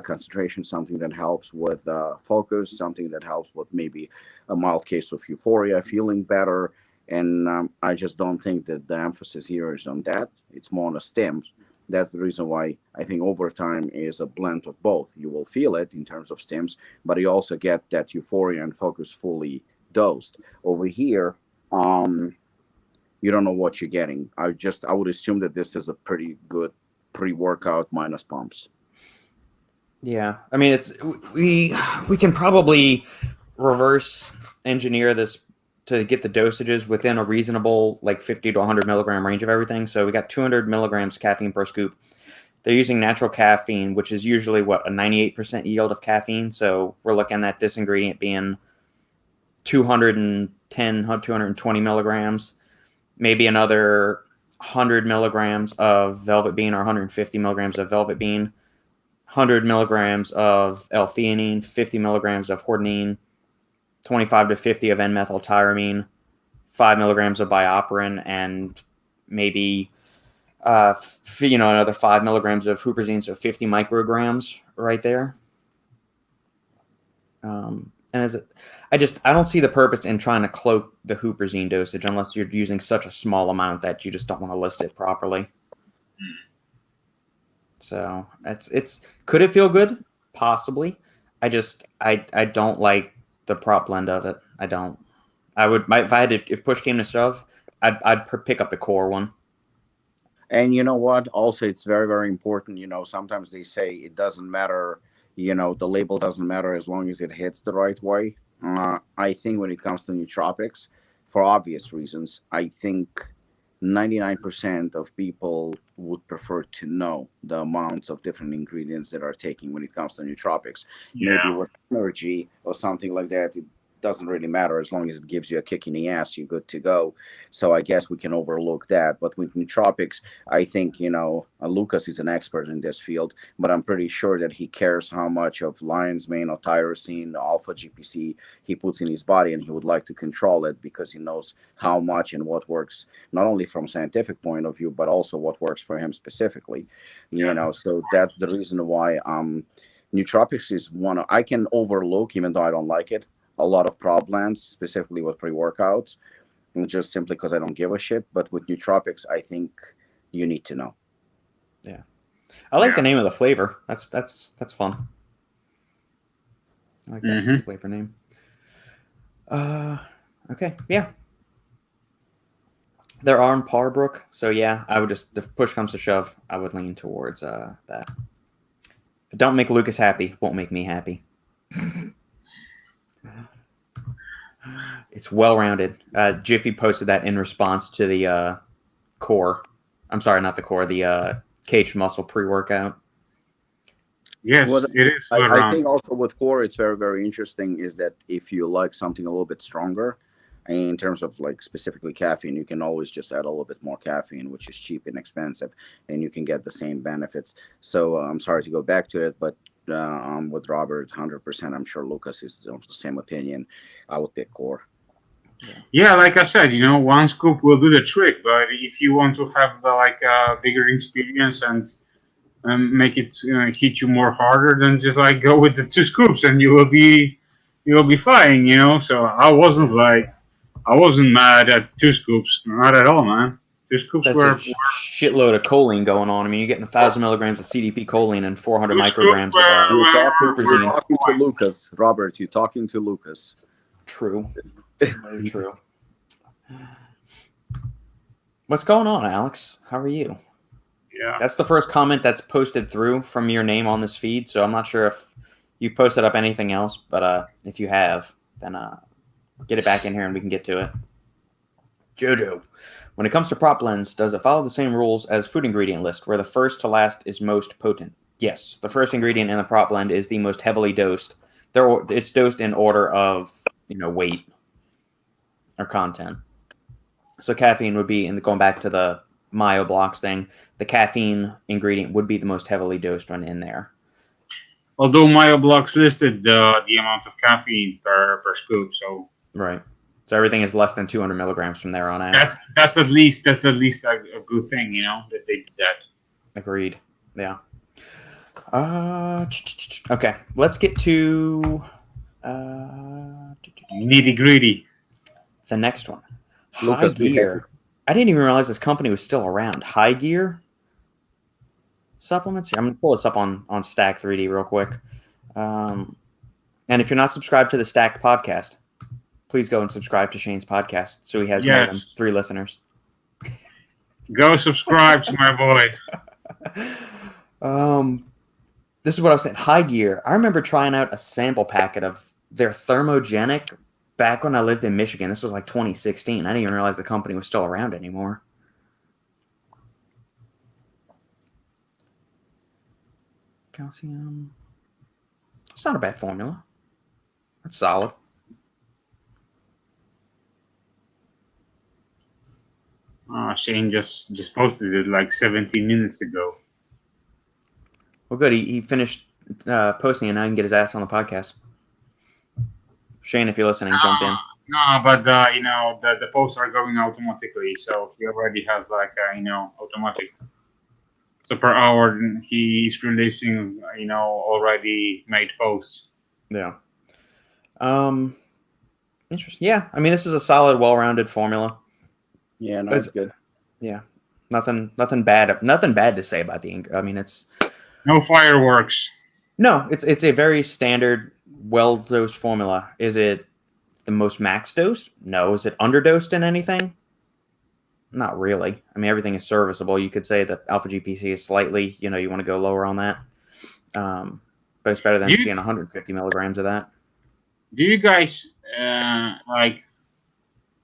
concentration, something that helps with focus, something that helps with maybe a mild case of euphoria, feeling better. And I just don't think that the emphasis here is on that. It's more on the stems. That's the reason why I think overtime is a blend of both. You will feel it in terms of stems, but you also get that euphoria and focus fully dosed. Over here, you don't know what you're getting. I would assume that this is a pretty good pre-workout minus pumps. Yeah, I mean, we can probably reverse engineer this to get the dosages within a reasonable, like 50 to 100 milligram range of everything. So we got 200 milligrams caffeine per scoop. They're using natural caffeine, which is usually a 98% yield of caffeine. So we're looking at this ingredient being 210, 220 milligrams, maybe another 100 milligrams of velvet bean or 150 milligrams of velvet bean, 100 milligrams of L-theanine, 50 milligrams of hordenine, 25 to 50 of N-methyltyramine, 5 milligrams of bioperin, and maybe another 5 milligrams of huperzine, so 50 micrograms right there. And I don't see the purpose in trying to cloak the huperzine dosage unless you're using such a small amount that you just don't want to list it properly. So could it feel good? Possibly. I don't like the prop blend of it. I don't. If push came to shove, I'd pick up the core one. And you know what? Also, it's very, very important. Sometimes they say it doesn't matter. The label doesn't matter as long as it hits the right way. I think when it comes to nootropics, for obvious reasons, I think 99% of people would prefer to know the amounts of different ingredients that are taking when it comes to nootropics. Yeah. Maybe with energy or something like that, it doesn't really matter as long as it gives you a kick in the ass, you're good to go. So I guess we can overlook that. But with nootropics, I think Lukasz is an expert in this field, but I'm pretty sure that he cares how much of lion's mane or tyrosine, alpha GPC he puts in his body, and he would like to control it because he knows how much and what works, not only from scientific point of view, but also what works for him specifically. So that's the reason why nootropics is I can overlook, even though I don't like it, a lot of prop blends, specifically with pre-workouts, and just simply because I don't give a shit. But with nootropics, I think you need to know. Yeah, I like the name of the flavor. That's fun. I like that flavor name. Okay, yeah. They're on Parbrook, so yeah, I would just, if push comes to shove, I would lean towards that. If it don't make Lukasz happy, won't make me happy. It's well-rounded. Jiffy posted that in response to the core. I'm sorry, not the core, the caged muscle pre-workout. Yes, What it is well I rounded. think also with core, it's very, very interesting is that if you like something a little bit stronger, in terms of like specifically caffeine, you can always just add a little bit more caffeine, which is cheap and expensive, and you can get the same benefits. So I'm sorry to go back to it, but I'm with Robert 100%. I'm sure Lucas is of the same opinion. I would pick core. Yeah, like I said, one scoop will do the trick. But if you want to have like a bigger experience and make it hit you more harder, then just like go with the 2 scoops, and you will be flying. So I wasn't mad at 2 scoops, not at all, man. 2 scoops That's a were shitload of choline going on. I mean, you're getting 1,000 milligrams of CDP choline and 400 two scoops micrograms of were were, You're were huperzine. talking to Lucas, Robert. You're talking to Lucas. True. Very true. What's going on, Alex? How are you? yeah. That's the first comment that's posted through from your name on this feed, so I'm not sure if you've posted up anything else, but if you have, then get it back in here and we can get to it. Jojo, when it comes to prop blends, does it follow the same rules as food ingredient list, where the first to last is most potent? Yes, the first ingredient in the prop blend is the most heavily dosed. It's dosed in order of weight or content. So caffeine would be, and going back to the Mayo blocks thing, the caffeine ingredient would be the most heavily dosed one in there. Although Mayo blocks listed the amount of caffeine per scoop, so Right. So everything is less than 200 milligrams from there on out. that's at least a good thing, that they did that. Agreed. Yeah. Okay. Let's get to Nitty gritty. the next one. Lucas, High Gear. I didn't even realize this company was still around. High Gear supplements. Here, I'm gonna pull this up on Stack 3D real quick. And if you're not subscribed to the Stack podcast, please go and subscribe to Shane's podcast so he has more than 3 listeners. Go subscribe to my boy. This is what I was saying. High Gear. I remember trying out a sample packet of their thermogenic back when I lived in Michigan. This was like 2016. I didn't even realize the company was still around anymore. Calcium. It's not a bad formula. That's solid. Shane just posted it like 17 minutes ago. Well, good. He finished posting and now he can get his ass on the podcast. Shane, if you're listening, jump in. No, but the posts are going automatically, so he already has like automatic. So per hour he's releasing already made posts. Yeah. Interesting. Yeah, I mean this is a solid, well-rounded formula. Yeah, no, that's good. Yeah, nothing bad to say about the. I mean, it's no fireworks. No, it's a very standard, well-dosed formula. Is it the most max dosed? No. Is it underdosed in anything? Not really. I mean, everything is serviceable. You could say that alpha GPC is slightly, you want to go lower on that. But it's better than seeing 150 milligrams of that. Do you guys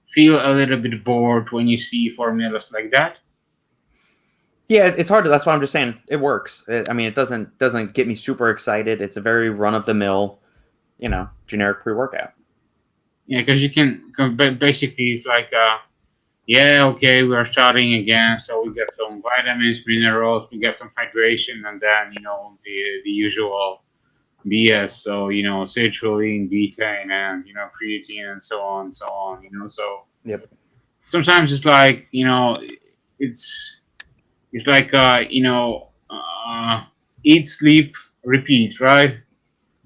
feel a little bit bored when you see formulas like that? Yeah, it's hard to. That's why I'm just saying it works. I mean, it doesn't get me super excited. It's a very run-of-the-mill, generic pre-workout. Yeah, because you can basically it's like, okay, we are starting again, so we get some vitamins, minerals, we get some hydration, and then the usual BS. So citrulline, betaine, and creatine, and so on, So Yep. Sometimes it's like it's like eat, sleep, repeat, right?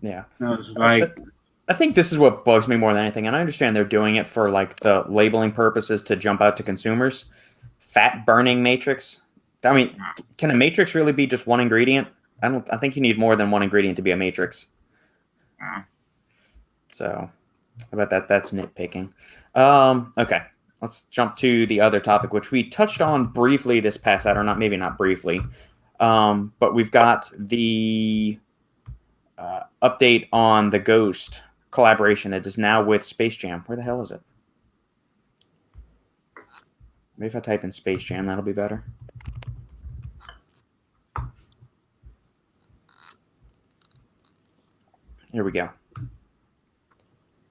Yeah. It's like I think this is what bugs me more than anything, and I understand they're doing it for like the labeling purposes to jump out to consumers. Fat burning matrix. I mean, can a matrix really be just one ingredient? I think you need more than one ingredient to be a matrix. So, how about that? That's nitpicking. Okay, let's jump to the other topic, which we touched on briefly this past hour. Maybe not briefly, but we've got the update on the Ghost collaboration. It is now with Space Jam. Where the hell is it? Maybe if I type in Space Jam, that'll be better. Here we go.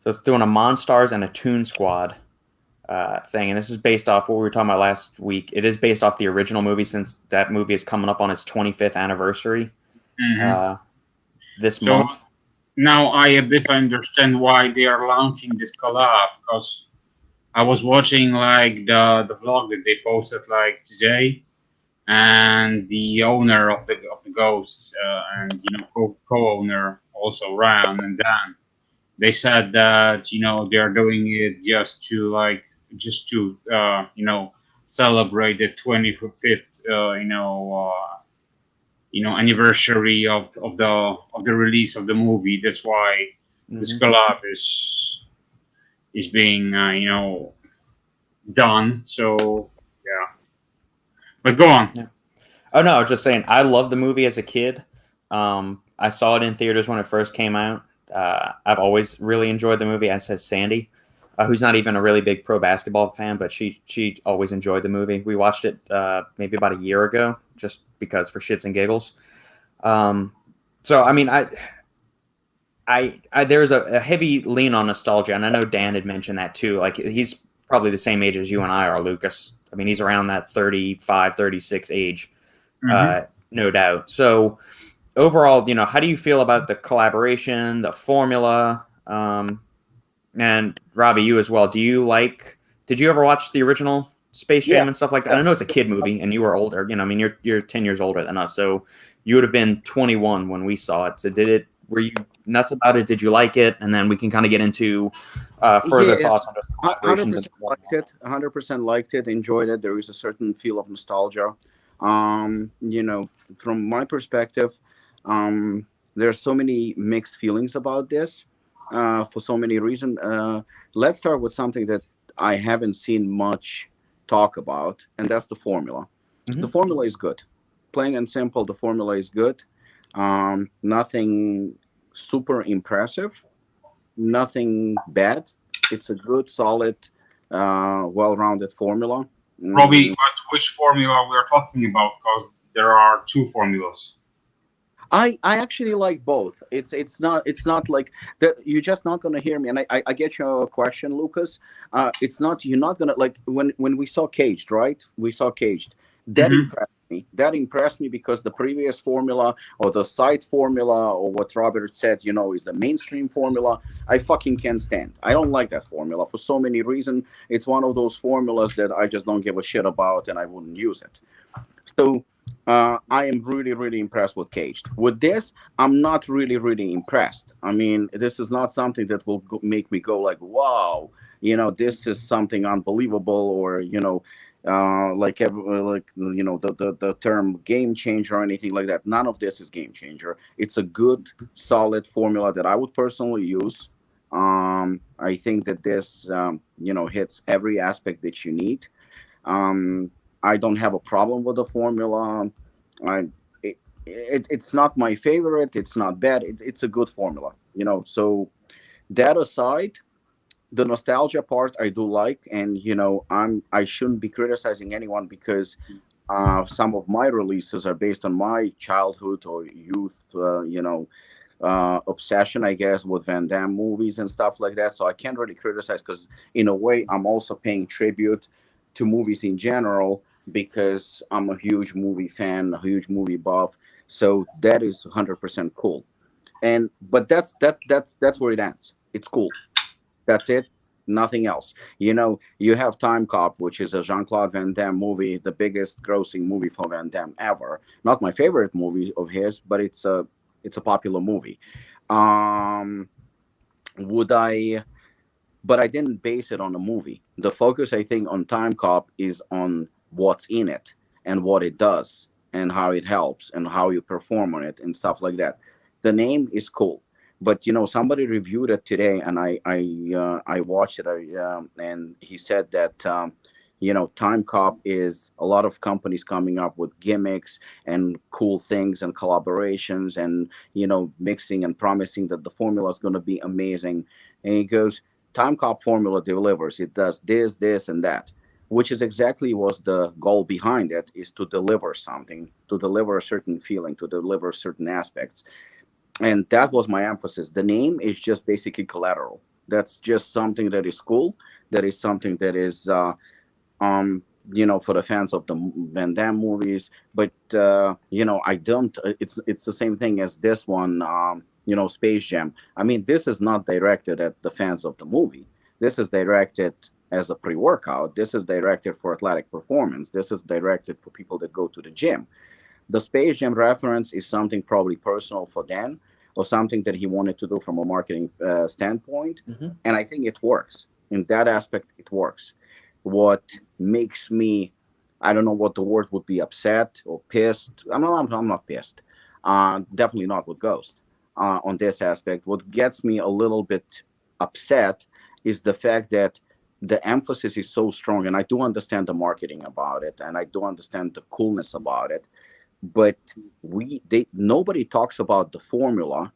So it's doing a Monstars and a Toon Squad thing, and this is based off what we were talking about last week. It is based off the original movie, since that movie is coming up on its 25th anniversary this month. Now I a bit understand why they are launching this collab, because I was watching like the vlog that they posted like today, and the owner of the Ghosts and co-owner also Ryan and Dan, they said that they're doing it just to celebrate the 25th anniversary of the release of the movie. That's why this collab is being done. So yeah, but go on. Yeah. Oh no, I was just saying, I loved the movie as a kid. I saw it in theaters when it first came out. I've always really enjoyed the movie, as has Sandy, who's not even a really big pro basketball fan, but she always enjoyed the movie. We watched it maybe about a year ago, just because, for shits and giggles. So I mean, I there's a heavy lean on nostalgia, and I know Dan had mentioned that too. Like, he's probably the same age as you and I are, Lukasz. I mean, he's around that 35, 36 age, no doubt. So overall, how do you feel about the collaboration, the formula? And Robbie, you as well. Did you ever watch the original Space Jam and stuff like that? I know it's a kid movie, and you were older. I mean, you're 10 years older than us, so you would have been 21 when we saw it. So were you nuts about it? Did you like it? And then we can kind of get into further thoughts on just 100% liked it. 100% liked it. Enjoyed it. There is a certain feel of nostalgia. From my perspective, there's so many mixed feelings about this for so many reasons. Let's start with something that I haven't seen much talk about, and that's the formula. The formula is good. Plain and simple, the formula is good. Nothing super impressive, nothing bad. It's a good, solid, well-rounded formula. Robbie, which formula we are talking about? Because there are two formulas. I actually like both. It's not like that. You're just not gonna hear me, and I get your question, Lukasz. You're not gonna, like, when we saw Caged, right? We saw Caged. That impressed me. That impressed me because the previous formula, or the side formula, or what Robert said, is the mainstream formula. I fucking can't stand. I don't like that formula for so many reasons. It's one of those formulas that I just don't give a shit about, and I wouldn't use it. So I am really, really impressed with Caged. With this, I'm not really, really impressed. I mean, this is not something that will make me go like, wow, this is something unbelievable, or the term game changer or anything like that. None of this is game changer. It's a good, solid formula that I would personally use. I think that this hits every aspect that you need. I don't have a problem with the formula. It's not my favorite. It's not bad. It's a good formula. So that aside, the nostalgia part I do like, and I shouldn't be criticizing anyone, because some of my releases are based on my childhood or youth, obsession, I guess, with Van Damme movies and stuff like that. So I can't really criticize, because in a way I'm also paying tribute to movies in general, because I'm a huge movie fan, a huge movie buff. So that is 100% cool. But that's where it ends. It's cool. That's it. Nothing else. You have Time Cop, which is a Jean-Claude Van Damme movie, the biggest grossing movie for Van Damme ever. Not my favorite movie of his, but it's a popular movie. But I didn't base it on a movie. The focus, I think, on Time Cop is on what's in it and what it does and how it helps and how you perform on it and stuff like that. The name is cool. But somebody reviewed it today, and I watched it, and he said that Time Cop is a lot of companies coming up with gimmicks and cool things and collaborations, and mixing and promising that the formula is going to be amazing. And he goes, Time Cop formula delivers. It does this, and that, which is exactly was the goal behind it, is to deliver something, to deliver a certain feeling, to deliver certain aspects. And that was my emphasis. The name is just basically collateral. That's just something that is cool. That is something that is for the fans of the Van Damme movies. But I don't. It's the same thing as this one. Space Jam. I mean, this is not directed at the fans of the movie. This is directed as a pre-workout. This is directed for athletic performance. This is directed for people that go to the gym. The Space Jam reference is something probably personal for Dan, or something that he wanted to do from a marketing standpoint. Mm-hmm. And I think it works. In that aspect, it works. What makes me, I don't know what the word would be, upset or pissed. I'm not pissed. Definitely not with Ghost on this aspect. What gets me a little bit upset is the fact that the emphasis is so strong. And I do understand the marketing about it, and I do understand the coolness about it. But nobody talks about the formula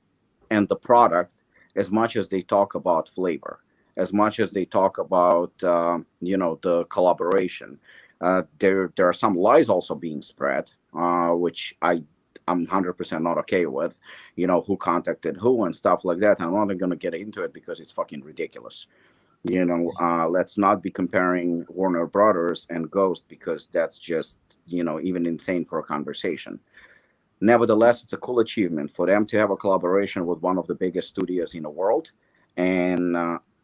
and the product as much as they talk about flavor, as much as they talk about the collaboration. There are some lies also being spread, which I'm 100% not okay with. Who contacted who and stuff like that. I'm not going to get into it because it's fucking ridiculous. Let's not be comparing Warner Brothers and Ghost, because that's just even insane for a conversation. Nevertheless, it's a cool achievement for them to have a collaboration with one of the biggest studios in the world, and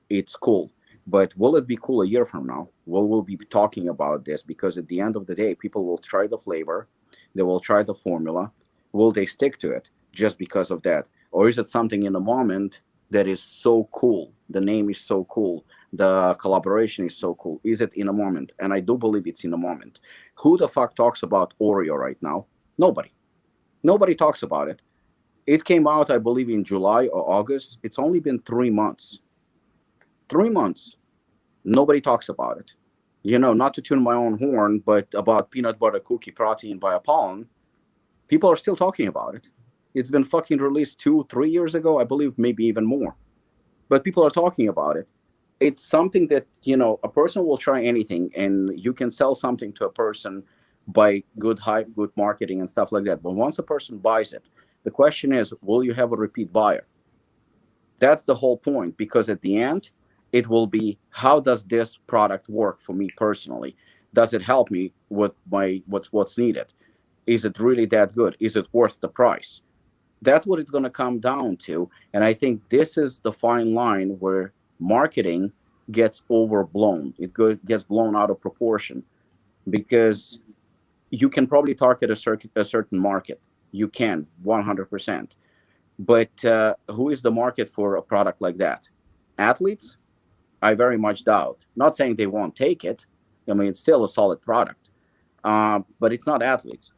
it's cool. But will it be cool a year from now? We'll be talking about this, because at the end of the day, people will try the flavor, they will try the formula. Will they stick to it just because of that, or is it something in the moment that is so cool? The name is so cool. The collaboration is so cool. Is it in a moment? And I do believe it's in a moment. Who the fuck talks about Oreo right now? Nobody. Nobody talks about it. It came out, I believe, in July or August. It's only been 3 months. 3 months. Nobody talks about it. Not to tune my own horn, but about peanut butter cookie protein by Apollon, people are still talking about it. It's been fucking released 2-3 years ago, I believe, maybe even more. But people are talking about it. It's something that, a person will try anything, and you can sell something to a person by good hype, good marketing, and stuff like that. But once a person buys it, the question is, will you have a repeat buyer? That's the whole point, because at the end, it will be, how does this product work for me personally? Does it help me with what's needed? Is it really that good? Is it worth the price? That's what it's going to come down to. And I think this is the fine line where marketing gets overblown. It gets blown out of proportion, because you can probably target a certain market. You can, 100%. But who is the market for a product like that? Athletes? I very much doubt. Not saying they won't take it. I mean, it's still a solid product. But it's not athletes.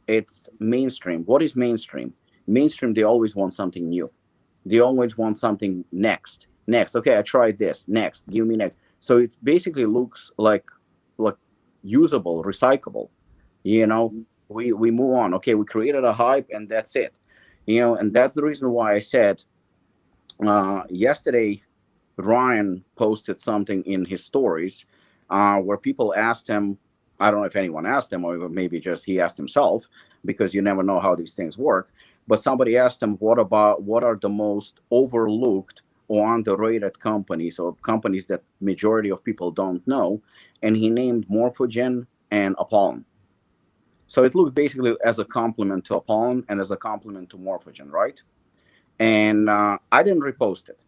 It's mainstream. What is mainstream? Mainstream, they always want something new. They always want something next. Okay, I tried this. Next, give me next. So it basically looks like usable, recyclable. We move on. Okay, we created a hype, and that's it. And that's the reason why I said yesterday, Ryan posted something in his stories where people asked him. I don't know if anyone asked him, or maybe just he asked himself, because you never know how these things work. But somebody asked him, what are the most overlooked or underrated companies, or companies that majority of people don't know? And he named Morphogen and Apollon. So it looked basically as a compliment to Apollon and as a compliment to Morphogen, right? And I didn't repost it.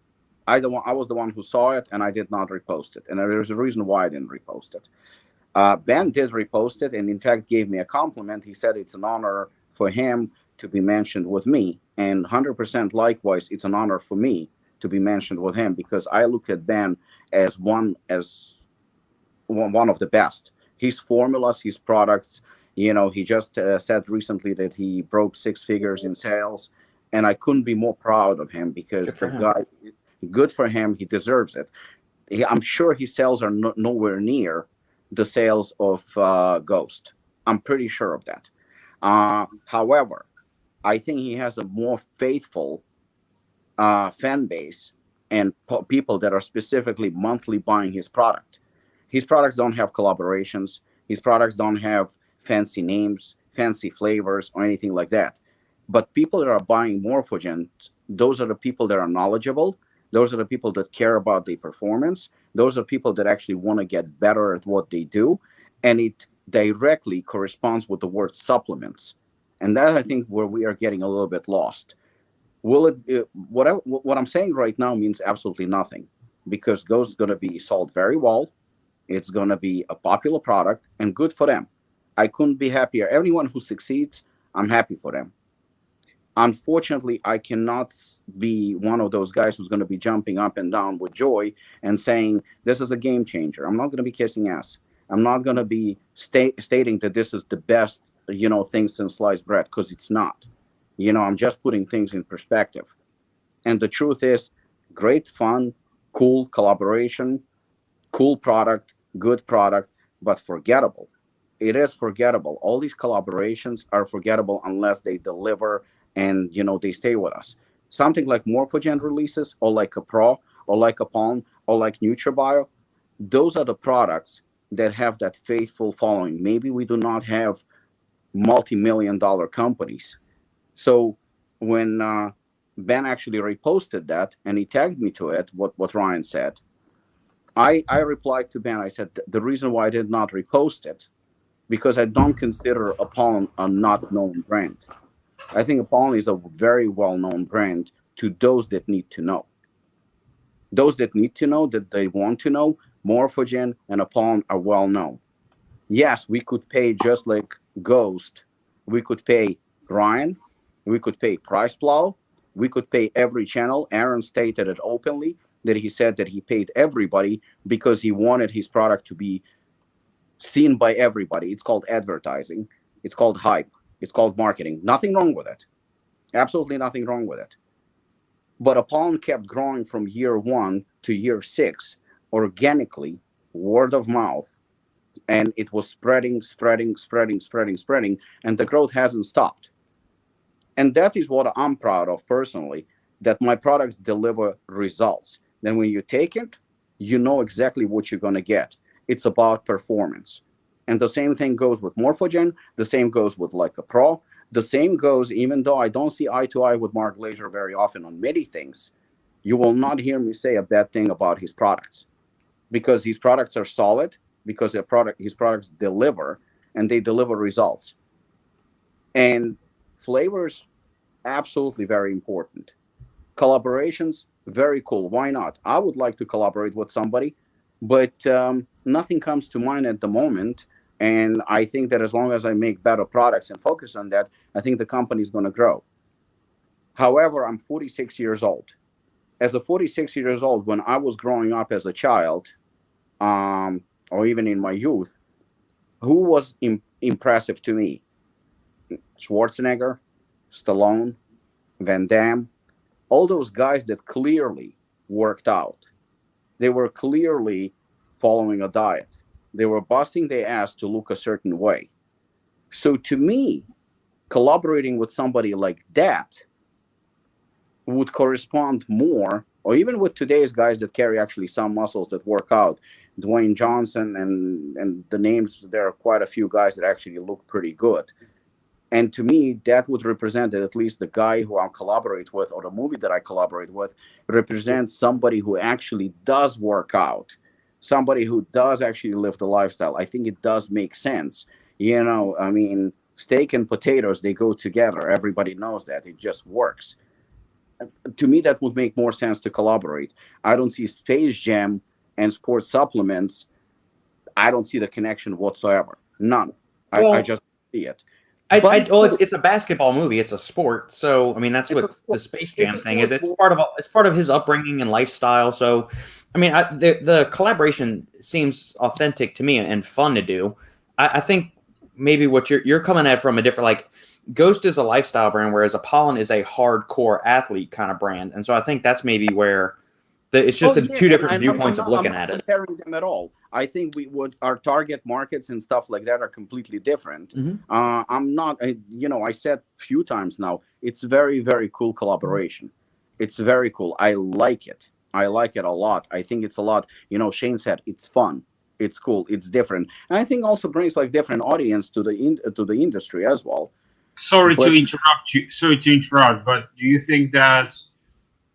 I was the one who saw it, and I did not repost it. And there's a reason why I didn't repost it. Ben did repost it, and in fact gave me a compliment. He said it's an honor for him to be mentioned with me, and 100% likewise, it's an honor for me to be mentioned with him, because I look at Ben as one of the best. His formulas, his products. He just said recently that he broke 6 figures in sales, and I couldn't be more proud of him, because the guy, good for him, he deserves it. I'm sure his sales are nowhere near the sales of Ghost. I'm pretty sure of that. However, I think he has a more faithful fan base and people that are specifically monthly buying his product. His products don't have collaborations. His products don't have fancy names, fancy flavors, or anything like that. But people that are buying Morphogen, those are the people that are knowledgeable. Those are the people that care about the performance. Those are people that actually want to get better at what they do. And it directly corresponds with the word supplements. And that, I think, where we are getting a little bit lost. Will it, what I'm saying right now means absolutely nothing, because Ghost is going to be sold very well. It's going to be a popular product and good for them. I couldn't be happier. Anyone who succeeds, I'm happy for them. Unfortunately, I cannot be one of those guys who's going to be jumping up and down with joy and saying this is a game changer. I'm not going to be kissing ass. I'm not going to be stating that this is the best, thing since sliced bread, because it's not. I'm just putting things in perspective. And the truth is, great fun, cool collaboration, cool product, good product, but forgettable. It is forgettable. All these collaborations are forgettable unless they deliver and they stay with us. Something like Morphogen releases, or like a Pro, or like Apollon, or like NutriBio, those are the products that have that faithful following. Maybe we do not have multi-million-dollar companies. So when Ben actually reposted that and he tagged me to it, what Ryan said, I replied to Ben. I said the reason why I did not repost it, because I don't consider Apollon a not known brand. I think Apollon is a very well-known brand to those that need to know. Those that need to know, that they want to know, Morphogen and Apollon are well-known. Yes, we could pay just like Ghost. We could pay Ryan. We could pay Price Plow. We could pay every channel. Aaron stated it openly that he said that he paid everybody because he wanted his product to be seen by everybody. It's called advertising. It's called hype. It's called marketing. Nothing wrong with it. Absolutely nothing wrong with it. But Apollon kept growing from year 1 to year 6 organically, word of mouth. And it was spreading, and the growth hasn't stopped. And that is what I'm proud of personally, that my products deliver results. Then when you take it, you know exactly what you're going to get. It's about performance. And the same thing goes with Morphogen. The same goes with like a Pro. The same goes, even though I don't see eye to eye with Mark Glazer very often on many things, you will not hear me say a bad thing about his products, because his products are solid, because his products deliver, and they deliver results. And flavors, absolutely very important. Collaborations, very cool. Why not? I would like to collaborate with somebody, but nothing comes to mind at the moment. And I think that as long as I make better products and focus on that, I think the company is going to grow. However, I'm 46 years old. As a 46 years old, when I was growing up as a child, or even in my youth, who was impressive to me? Schwarzenegger, Stallone, Van Damme, all those guys that clearly worked out. They were clearly following a diet. They were busting their ass to look a certain way. So to me, collaborating with somebody like that would correspond more, or even with today's guys that carry actually some muscles that work out, Dwayne Johnson and the names, there are quite a few guys that actually look pretty good. And to me, that would represent that at least the guy who I collaborate with, or the movie that I collaborate with, represents somebody who actually does work out, somebody who does actually live the lifestyle. I think it does make sense. I mean, steak and potatoes, they go together. Everybody knows that. It just works. To me, that would make more sense to collaborate. I don't see Space Jam and sports supplements. I don't see the connection whatsoever. None. I just see it. It's a basketball movie. It's a sport. So I mean, that's what the Space Jam thing is. It's part of his upbringing and lifestyle. So, I mean, the collaboration seems authentic to me and fun to do. I think maybe what you're coming at from a different, like, Ghost is a lifestyle brand, whereas Apollon is a hardcore athlete kind of brand. And so I think that's maybe where it's just two different viewpoints of looking at it. I'm not comparing them at all. I think our target markets and stuff like that are completely different. Mm-hmm. I'm not, I said a few times now, it's very, very cool collaboration. It's very cool. I like it. I like it a lot. I think it's a lot. Shane said it's fun. It's cool. It's different. And I think also brings like different audience to the industry as well. Sorry to But interrupt you. Sorry to interrupt, but do you think that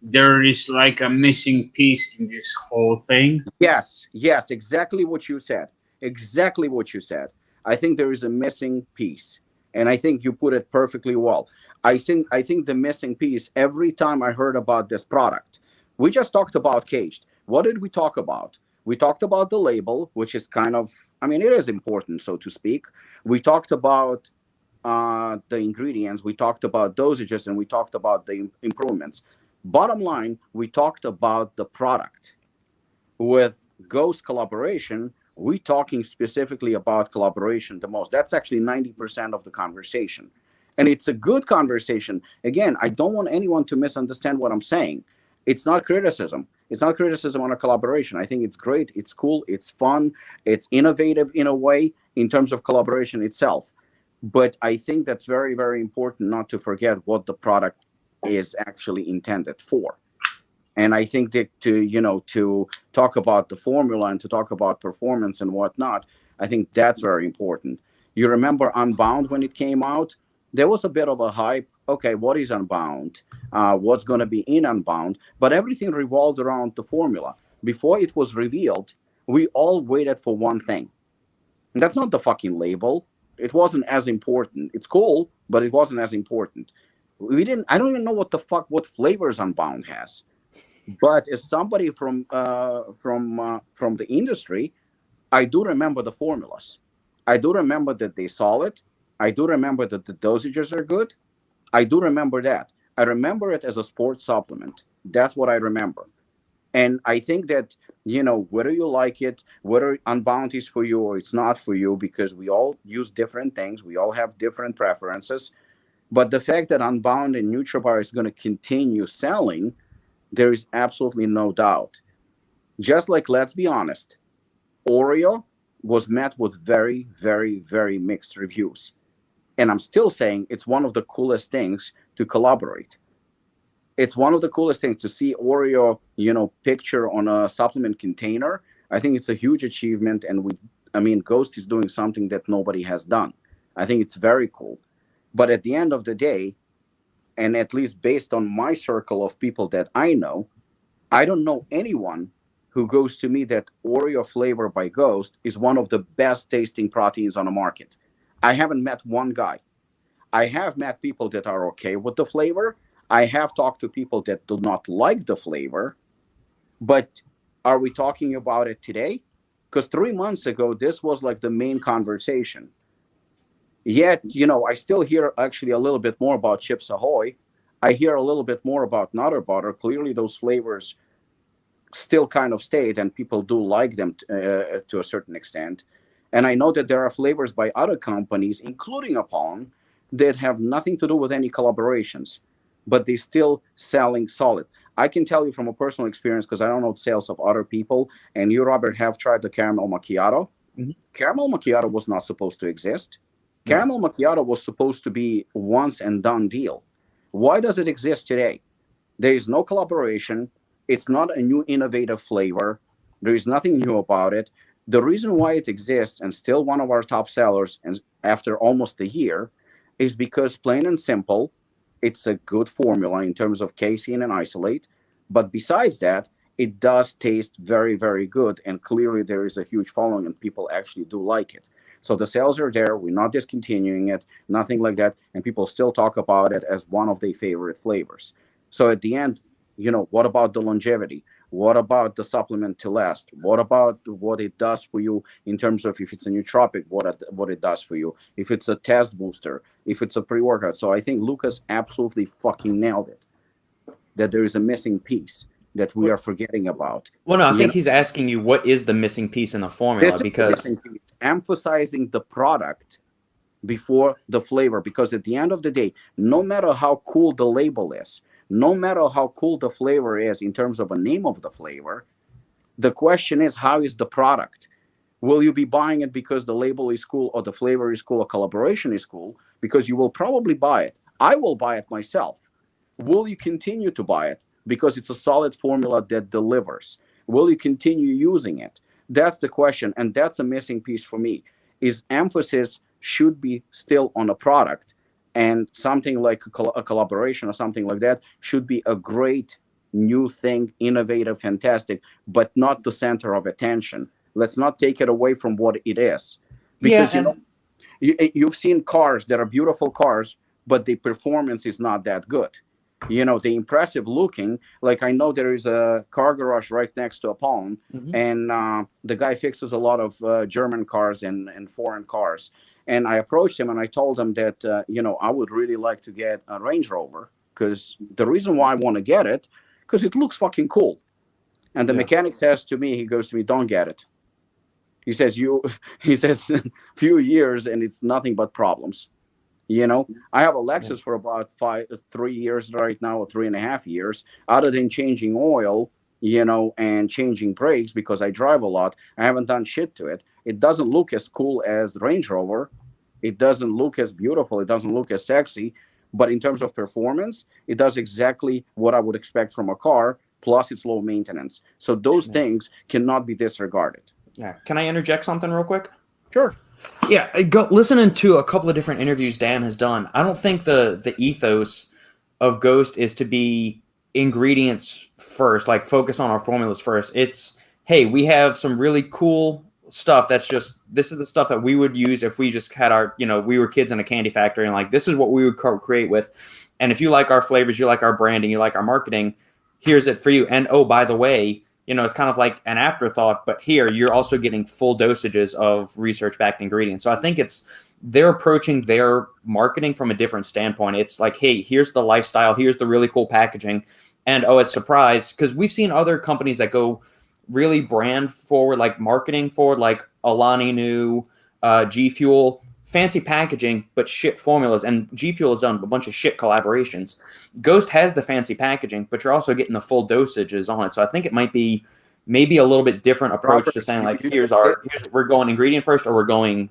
there is like a missing piece in this whole thing? yes, yes, exactly what you said. Exactly what you said. I think there is a missing piece, and I think you put it perfectly well. I think the missing piece. Every time I heard about this product, we just talked about caged. What did we talk about? We talked about the label, which is kind of, I mean, it is important, so to speak. We talked about the ingredients, we talked about dosages, and we talked about the improvements. Bottom line, we talked about the product. With Ghost collaboration, we talking specifically about collaboration the most. That's actually 90% of the conversation. And it's a good conversation. Again, I don't want anyone to misunderstand what I'm saying. It's not criticism. It's not criticism on a collaboration. I think it's great. It's cool. It's fun. It's innovative in a way in terms of collaboration itself. But I think that's very, very important not to forget what the product is actually intended for. And I think that to talk about the formula and to talk about performance and whatnot, I think that's very important. You remember Unbound when it came out? There was a bit of a hype. Okay, what is Unbound? What's going to be in Unbound? But everything revolved around the formula. Before it was revealed, we all waited for one thing. And that's not the fucking label. It wasn't as important. It's cool, but it wasn't as important. I don't even know what flavors Unbound has. But as somebody from the industry, I do remember the formulas. I do remember that they solid. I do remember that the dosages are good. I do remember that. I remember it as a sports supplement. That's what I remember. And I think that, whether you like it, whether Unbound is for you or it's not for you, because we all use different things, we all have different preferences. But the fact that Unbound and NutriBar is going to continue selling, there is absolutely no doubt. Just like, let's be honest, Oreo was met with very, very, very mixed reviews. And I'm still saying it's one of the coolest things to collaborate. It's one of the coolest things to see Oreo, picture on a supplement container. I think it's a huge achievement. And Ghost is doing something that nobody has done. I think it's very cool. But at the end of the day, and at least based on my circle of people that I know, I don't know anyone who goes to me that Oreo flavor by Ghost is one of the best tasting proteins on the market. I haven't met one guy. I have met people that are okay with the flavor. I have talked to people that do not like the flavor. But are we talking about it today? Because 3 months ago, this was like the main conversation. Yet, I still hear actually a little bit more about Chips Ahoy. I hear a little bit more about Nutter Butter. Clearly, those flavors still kind of stayed, and people do like them to a certain extent. And I know that there are flavors by other companies, including Apollon, that have nothing to do with any collaborations, but they're still selling solid. I can tell you from a personal experience, because I don't know the sales of other people, and you, Robert, have tried the caramel macchiato. Mm-hmm. Caramel macchiato was not supposed to exist. Caramel macchiato was supposed to be once and done deal. Why does it exist today? There is no collaboration. It's not a new innovative flavor. There is nothing new about it. The reason why it exists and still one of our top sellers, and after almost a year, is because plain and simple, it's a good formula in terms of casein and isolate. But besides that, it does taste very, very good. And clearly there is a huge following and people actually do like it. So the sales are there. We're not discontinuing it, nothing like that. And people still talk about it as one of their favorite flavors. So at the end, what about the longevity? What about the supplement to last? What about what it does for you in terms of if it's a nootropic, what it does for you? If it's a test booster, if it's a pre-workout. So I think Lukasz absolutely fucking nailed it. That there is a missing piece that we are forgetting about. Well, no, I think he's asking you what is the missing piece in the formula, because emphasizing the product before the flavor. Because at the end of the day, no matter how cool the label is, no matter how cool the flavor is in terms of a name of the flavor, the question is, how is the product? Will you be buying it because the label is cool or the flavor is cool or collaboration is cool? Because you will probably buy it. I will buy it myself. Will you continue to buy it because it's a solid formula that delivers? Will you continue using it? That's the question. And that's a missing piece for me, is emphasis should be still on a product And something like a collaboration or something like that should be a great new thing, innovative, fantastic, but not the center of attention. Let's not take it away from what it is, because Yeah, and you've seen cars that are beautiful cars, but the performance is not that good. The impressive looking, like I know there is a car garage right next to Apollon, and the guy fixes a lot of German cars and foreign cars. And I approached him and I told him that, I would really like to get a Range Rover, because the reason why I want to get it, because it looks fucking cool. And the mechanic says to me, he goes to me, don't get it. He says, he says, few years and it's nothing but problems. I have a Lexus for about 3 years right now, or 3.5 years. Other than changing oil, and changing brakes, because I drive a lot, I haven't done shit to it. It doesn't look as cool as Range Rover. It doesn't look as beautiful. It doesn't look as sexy. But in terms of performance, it does exactly what I would expect from a car. Plus, it's low maintenance. So those things cannot be disregarded. Yeah. Can I interject something real quick? Sure. Yeah, listening to a couple of different interviews Dan has done, I don't think the ethos of Ghost is to be ingredients first, like focus on our formulas first. It's, hey, we have some really cool stuff this is the stuff that we would use if we just had our, we were kids in a candy factory, and like, this is what we would create with. And if you like our flavors, you like our branding, you like our marketing, here's it for you. And oh, by the way, it's kind of like an afterthought, but here you're also getting full dosages of research-backed ingredients. So I think they're approaching their marketing from a different standpoint. It's like, hey, here's the lifestyle, here's the really cool packaging. And oh, it's surprise, because we've seen other companies that go really brand forward, like marketing forward, like Alani Nu, G Fuel, fancy packaging, but shit formulas. And G Fuel has done a bunch of shit collaborations. Ghost has the fancy packaging, but you're also getting the full dosages on it. So I think it might be maybe a little bit different approach to saying, like, here's we're going ingredient first, or we're going,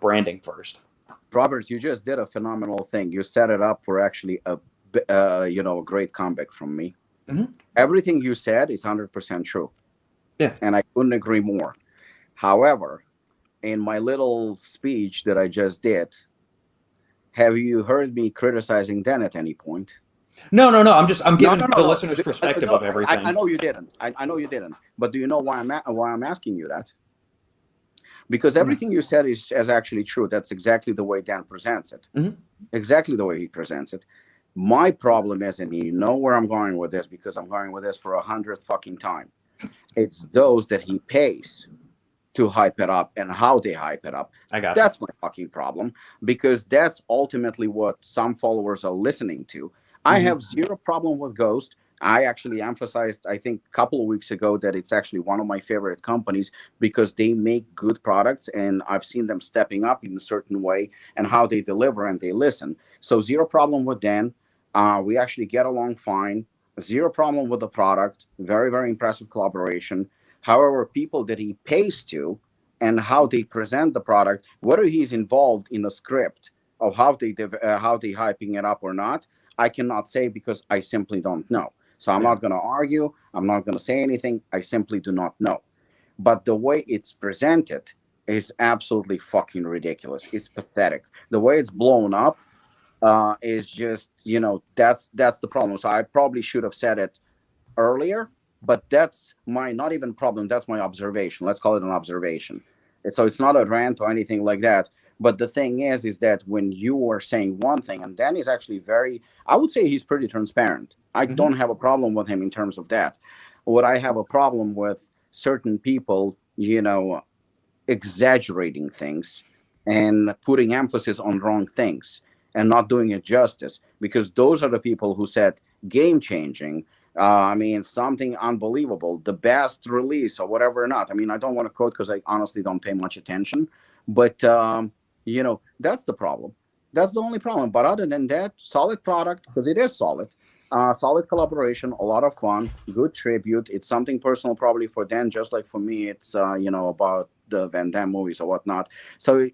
branding first. Robert, you just did a phenomenal thing. You set it up for actually a great comeback from me. Everything you said is 100% true. Yeah. And I couldn't agree more. However, in my little speech that I just did, have you heard me criticizing Dan at any point? No. I'm giving the listener's perspective of everything. I know you didn't. I know you didn't. But do you know why I'm asking you that? Because everything you said is actually true. That's exactly the way Dan presents it. Exactly the way he presents it. My problem is, and you know where I'm going with this, because I'm going with this for 100th fucking time. It's those that he pays to hype it up and how they hype it up. That's my fucking problem, because that's ultimately what some followers are listening to. I have zero problem with Ghost. I actually emphasized, I think, a couple of weeks ago that it's actually one of my favorite companies, because they make good products and I've seen them stepping up in a certain way and how they deliver and they listen. So zero problem with Dan. We actually get along fine. Zero problem with the product. Very, very impressive collaboration. However, people that he pays to and how they present the product, whether he's involved in a script of how they hyping it up or not, I cannot say, because I simply don't know. So I'm not going to argue. I'm not going to say anything. I simply do not know. But the way it's presented is absolutely fucking ridiculous. It's pathetic. The way it's blown up is just, that's the problem. So I probably should have said it earlier, but that's my, not even problem, that's my observation. Let's call it an observation. So it's not a rant or anything like that. But the thing is that when you are saying one thing, and Dan is actually I would say he's pretty transparent. I don't have a problem with him in terms of that. What I have a problem with, certain people, exaggerating things and putting emphasis on wrong things and not doing it justice, because those are the people who said game-changing, something unbelievable, the best release or whatever or not. I don't want to quote, because I honestly don't pay much attention, but that's the problem. That's the only problem. But other than that, solid product, because it is solid. Solid collaboration, a lot of fun, good tribute. It's something personal probably for Dan, just like for me, it's about the Van Damme movies or whatnot. So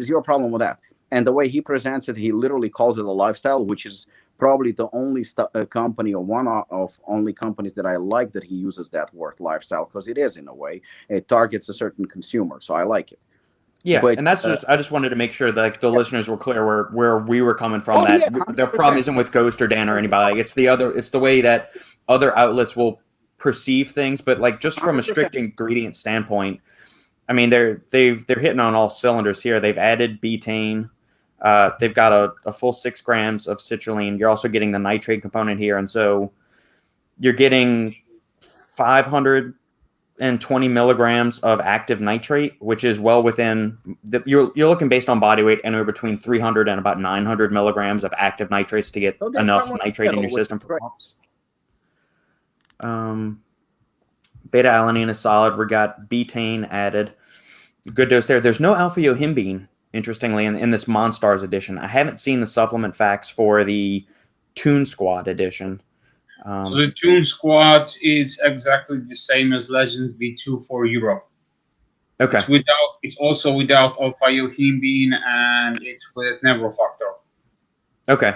zero problem with that. And the way he presents it, he literally calls it a lifestyle, which is probably the only company, or one of only companies that I like that he uses that word lifestyle, because it is, in a way, it targets a certain consumer. So I like it. Yeah, But and that's I just wanted to make sure that like, the listeners were clear where we were coming from. oh That yeah, the problem 100%. isn't with Ghost or Dan or anybody. Like, it's the way that other outlets will perceive things. But like just from a 100%. strict ingredient standpoint, I mean they're hitting on all cylinders here. They've added betaine. They've got a full 6 grams of citrulline. You're also getting the nitrate component here, and so you're getting 520 milligrams of active nitrate, which is well within you're looking based on body weight anywhere between 300 and about 900 milligrams of active nitrates to get enough nitrate in your system for pumps. Beta alanine is solid. We got betaine added. Good dose there. There's no alpha yohimbine, interestingly, in this Monstars edition. I haven't seen the supplement facts for the Toon Squad edition. So the Toon Squad is exactly the same as Legend V2 for Europe. Okay. It's also without alpha yohimbine, and it's with neurofactor. Okay.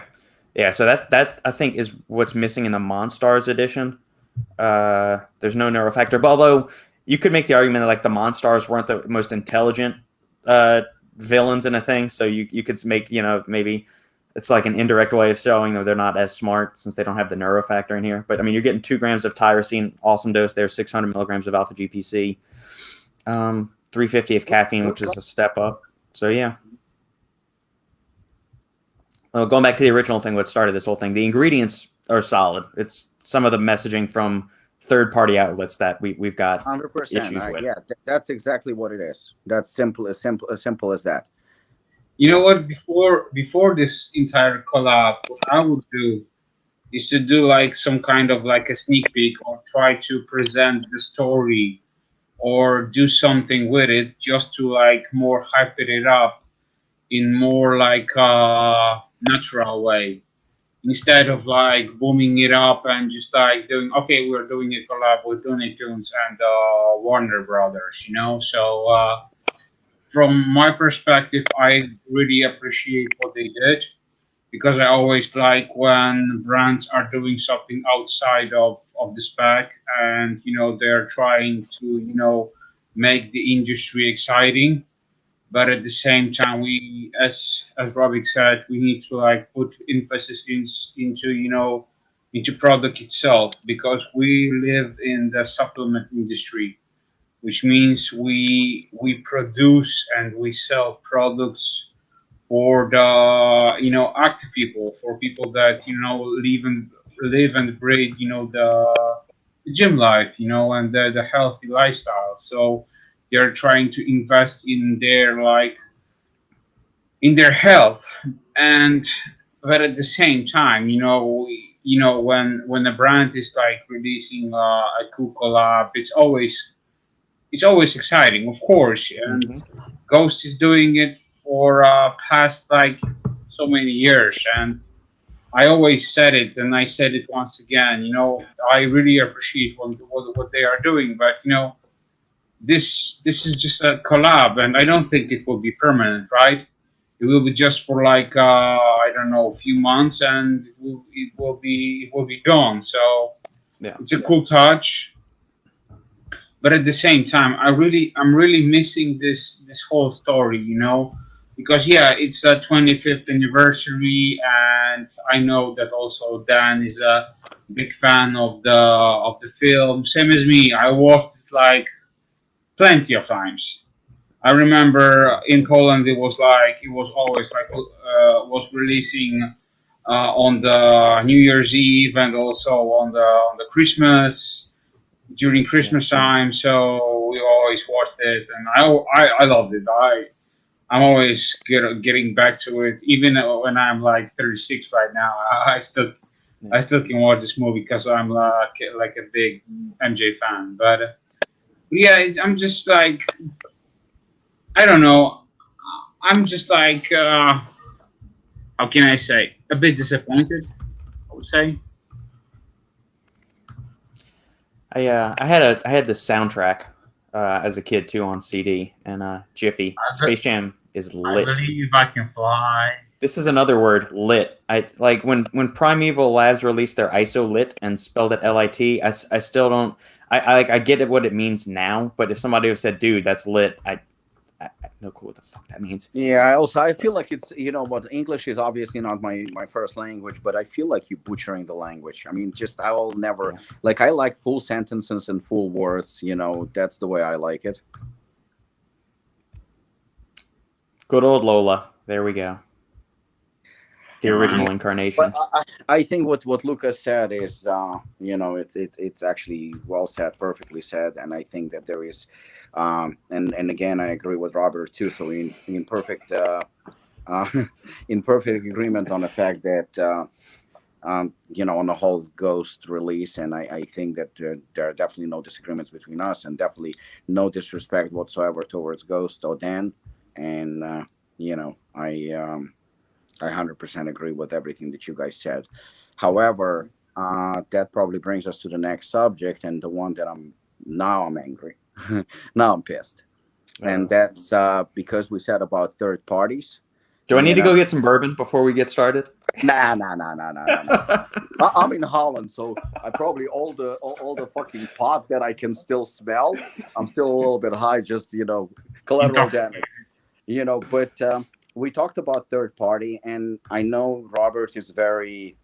Yeah, so that's I think is what's missing in the Monstars edition. There's no neurofactor, but although you could make the argument that like the Monstars weren't the most intelligent villains in a thing, so you could make, maybe it's like an indirect way of showing that they're not as smart since they don't have the neurofactor in here. But I mean, you're getting 2 grams of tyrosine, awesome dose there, 600 milligrams of alpha GPC, 350 of caffeine, which is a step up. So yeah. Well, going back to the original thing, what started this whole thing, the ingredients are solid. It's some of the messaging from third-party outlets that we've got 100%. issues with. Yeah, that's exactly what it is. That's simple as that. You know what? Before this entire collab, what I would do is to do like some kind of like a sneak peek, or try to present the story, or do something with it just to like more hype it up in more like a natural way, instead of like booming it up and just like doing, okay, we're doing a collab with Looney Tunes and Warner Brothers, So from my perspective, I really appreciate what they did, because I always like when brands are doing something outside of the spec, and they're trying to make the industry exciting. But at the same time, we, as Robic said, we need to like put emphasis into product itself, because we live in the supplement industry, which means we produce and we sell products for the active people, for people that live and breathe the gym life, and the healthy lifestyle. So they're trying to invest in their health, and but at the same time, when a brand is like releasing a cool collab, it's always exciting, of course. And Ghost is doing it for past like so many years, and I always said it, and I said it once again. I really appreciate what they are doing, but this is just a collab, and I don't think it will be permanent, right? It will be just for like I don't know, a few months, and it will be gone. So yeah, it's a cool touch, but at the same time, I'm really missing this whole story, because yeah, it's a 25th anniversary, and I know that also Dan is a big fan of the film, same as me. I watched it like plenty of times. I remember in Poland it was always like was releasing on the New Year's Eve, and also on the Christmas, during Christmas time. So we always watched it, and I loved it. I'm always getting back to it, even when I'm like 36 right now. I still can watch this movie because I'm like a big MJ fan. But yeah, I'm just like, I don't know. I'm just like, how can I say, a bit disappointed, I would say. I had the soundtrack as a kid too on CD and Jiffy. Space Jam is lit. I believe I can fly. This is another word, lit. I like when Primeval Labs released their ISO lit and spelled it LIT. I still don't. I get what it means now, but if somebody had said, "Dude, that's lit," no clue what the fuck that means. Yeah, I feel like it's, but English is obviously not my first language, but I feel like you're butchering the language. I mean, just I will never like, I like full sentences and full words. That's the way I like it. Good old Lola. There we go. The original incarnation. But I think what Lukasz said is, it's actually well said, perfectly said, and I think that there is, and again, I agree with Robert too. So in perfect, in perfect agreement on the fact that, on the whole Ghost release, and I think that there are definitely no disagreements between us, and definitely no disrespect whatsoever towards Ghost or Dan, and I 100% agree with everything that you guys said. However, that probably brings us to the next subject, and the one that I'm angry. Now I'm pissed. And that's because we said about third parties. Do I need to go get some bourbon before we get started? Nah. I'm in Holland, so I probably all the fucking pot that I can still smell. I'm still a little bit high, just collateral damage. But we talked about third party, and I know Robert is very,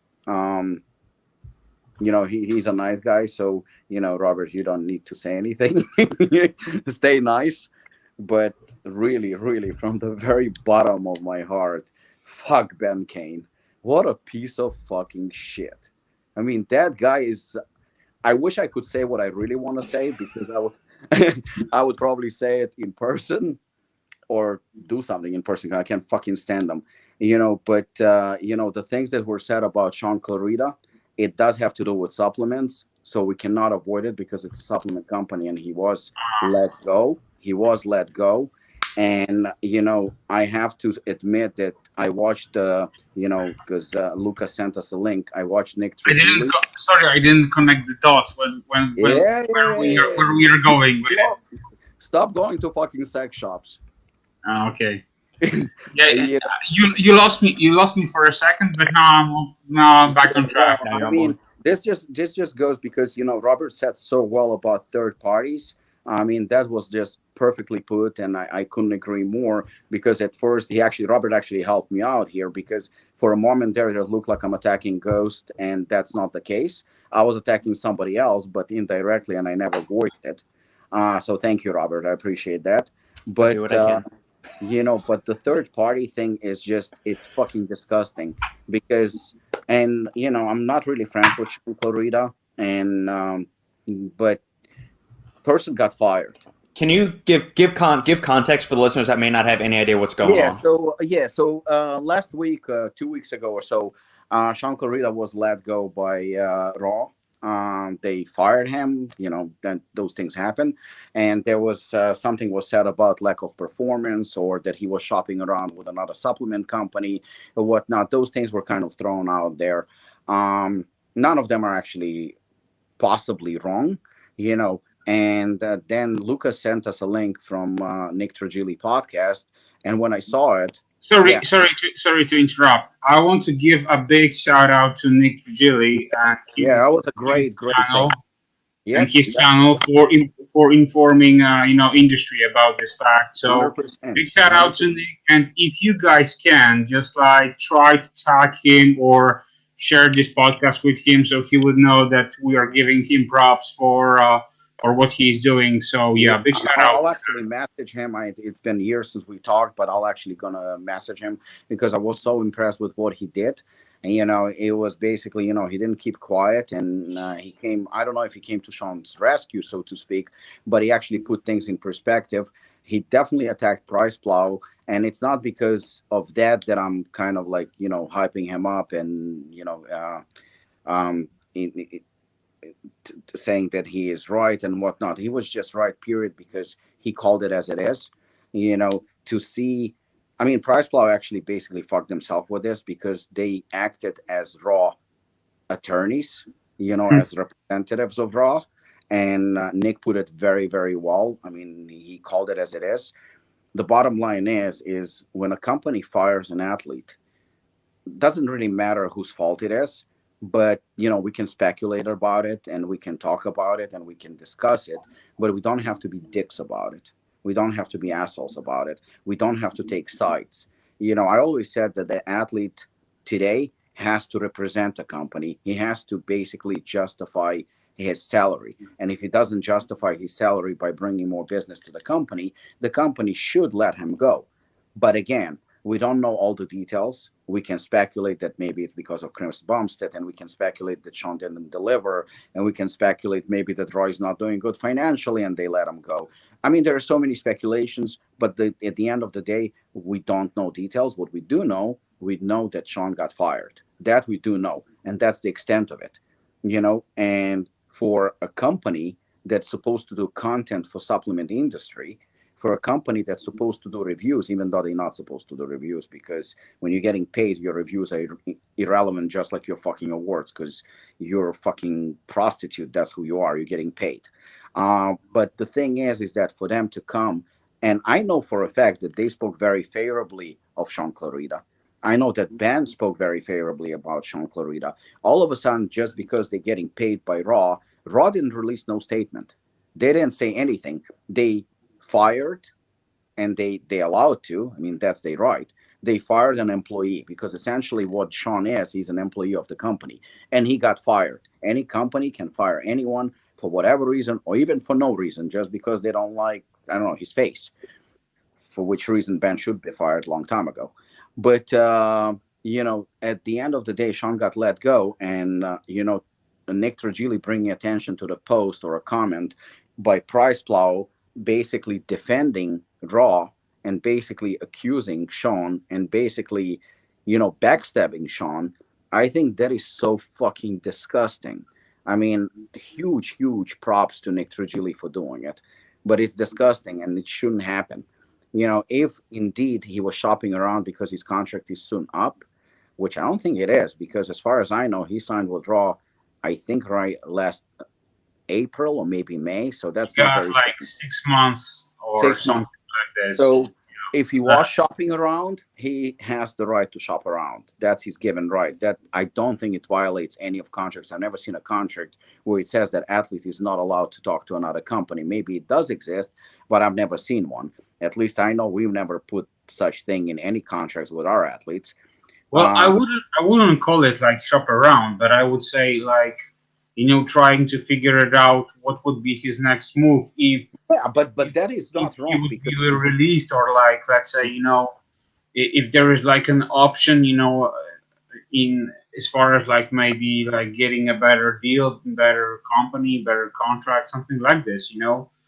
he's a nice guy. So, Robert, you don't need to say anything. Stay nice. But really, really, from the very bottom of my heart, fuck Ben Kane. What a piece of fucking shit. I mean, that guy is. I wish I could say what I really want to say, because I would probably say it in person, or do something in person. I can't fucking stand them, But the things that were said about Sean Clarita, it does have to do with supplements, so we cannot avoid it because it's a supplement company, and he was let go. And I have to admit that I watched because Lukasz sent us a link. I watched Nick Trigili. I didn't connect the dots where we are going with it. Stop going to fucking sex shops. Okay. Yeah. You lost me for a second, but now I'm back on track. I mean, this just goes because Robert said so well about third parties. I mean, that was just perfectly put, and I couldn't agree more, because at first Robert actually helped me out here, because for a moment there it looked like I'm attacking Ghost, and that's not the case. I was attacking somebody else, but indirectly, and I never voiced it. So thank you, Robert. I appreciate that. But but the third party thing is it's fucking disgusting, because, and I'm not really friends with Sean Clarita, and but person got fired. Can you give context for the listeners that may not have any idea what's going on? So last week, 2 weeks ago or so, Sean Clarita was let go by Raw. They fired him. Then those things happen, and there was something was said about lack of performance, or that he was shopping around with another supplement company or whatnot. Those things were kind of thrown out there. None of them are actually possibly wrong, And then Lukasz sent us a link from Nick Trigili podcast, and when I saw it, sorry to interrupt. I want to give a big shout out to Nick Trigili. That was a great channel, and his channel for informing industry about this fact. So 100%. Big shout out to Nick, and if you guys can, just try to tag him or share this podcast with him, so he would know that we are giving him props for what he's doing. So big shout out. I'll actually message him. It's been years since we talked, but I'll actually gonna message him, because I was so impressed with what he did. And it was basically, he didn't keep quiet, and he came. I don't know if he came to Sean's rescue, so to speak, but he actually put things in perspective. He definitely attacked Price Plow, and it's not because of that I'm kind of like hyping him up and saying that he is right and whatnot. He was just right, period, because he called it as it is. To see, I mean, Price Plow actually basically fucked himself with this, because they acted as Raw attorneys, as representatives of Raw, and Nick put it very, very well. I mean, he called it as it is. The bottom line is when a company fires an athlete, it doesn't really matter whose fault it is. But we can speculate about it, and we can talk about it, and we can discuss it, but we don't have to be dicks about it. We don't have to be assholes about it. We don't have to take sides. I always said that the athlete today has to represent the company. He has to basically justify his salary. And if he doesn't justify his salary by bringing more business to the company should let him go. But again, we don't know all the details. We can speculate that maybe it's because of Chris Bumstead, and we can speculate that Sean didn't deliver, and we can speculate maybe that Roy's not doing good financially and they let him go. I mean, there are so many speculations, but at the end of the day, we don't know details. What we know that Sean got fired. That we do know, and that's the extent of it. And for a company that's supposed to do content for supplement industry, for a company that's supposed to do reviews, even though they're not supposed to do reviews, because when you're getting paid, your reviews are irrelevant, just like your fucking awards, because you're a fucking prostitute. That's who you are. You're getting paid. But the thing is that for them to come, and I know for a fact that they spoke very favorably of Sean Clarida. I know that Ben spoke very favorably about Sean Clarida. All of a sudden, just because they're getting paid by Raw didn't release no statement. They didn't say anything. They fired, and they allowed to. I mean, that's their right. They fired an employee, because essentially what Sean is, he's an employee of the company, and he got fired. Any company can fire anyone for whatever reason, or even for no reason, just because they don't like, I don't know, his face. For which reason Ben should be fired a long time ago. But at the end of the day, Sean got let go, and Nick Trigili bringing attention to the post or a comment by Price Plow, basically defending Raw and basically accusing Sean and basically, backstabbing Sean. I think that is so fucking disgusting. I mean, huge props to Nick Trigili for doing it, but it's disgusting and it shouldn't happen. If indeed he was shopping around because his contract is soon up, which I don't think it is, because as far as I know, he signed with Raw, I think right last April or maybe May. So that's not very like 6 months or 6 something months. like this. So if he was shopping around, he has the right to shop around. That's his given right. That I don't think it violates any of contracts. I've never seen a contract where it says that athlete is not allowed to talk to another company. Maybe it does exist, but I've never seen one. At least I know we've never put such thing in any contracts with our athletes. Well, I wouldn't call it like shop around, but I would say like, trying to figure it out what would be his next move if Yeah, but that is not he wrong, would because be released, or like, let's say, if there is like an option, in as far as like maybe like getting a better deal, better company, better contract, something like this.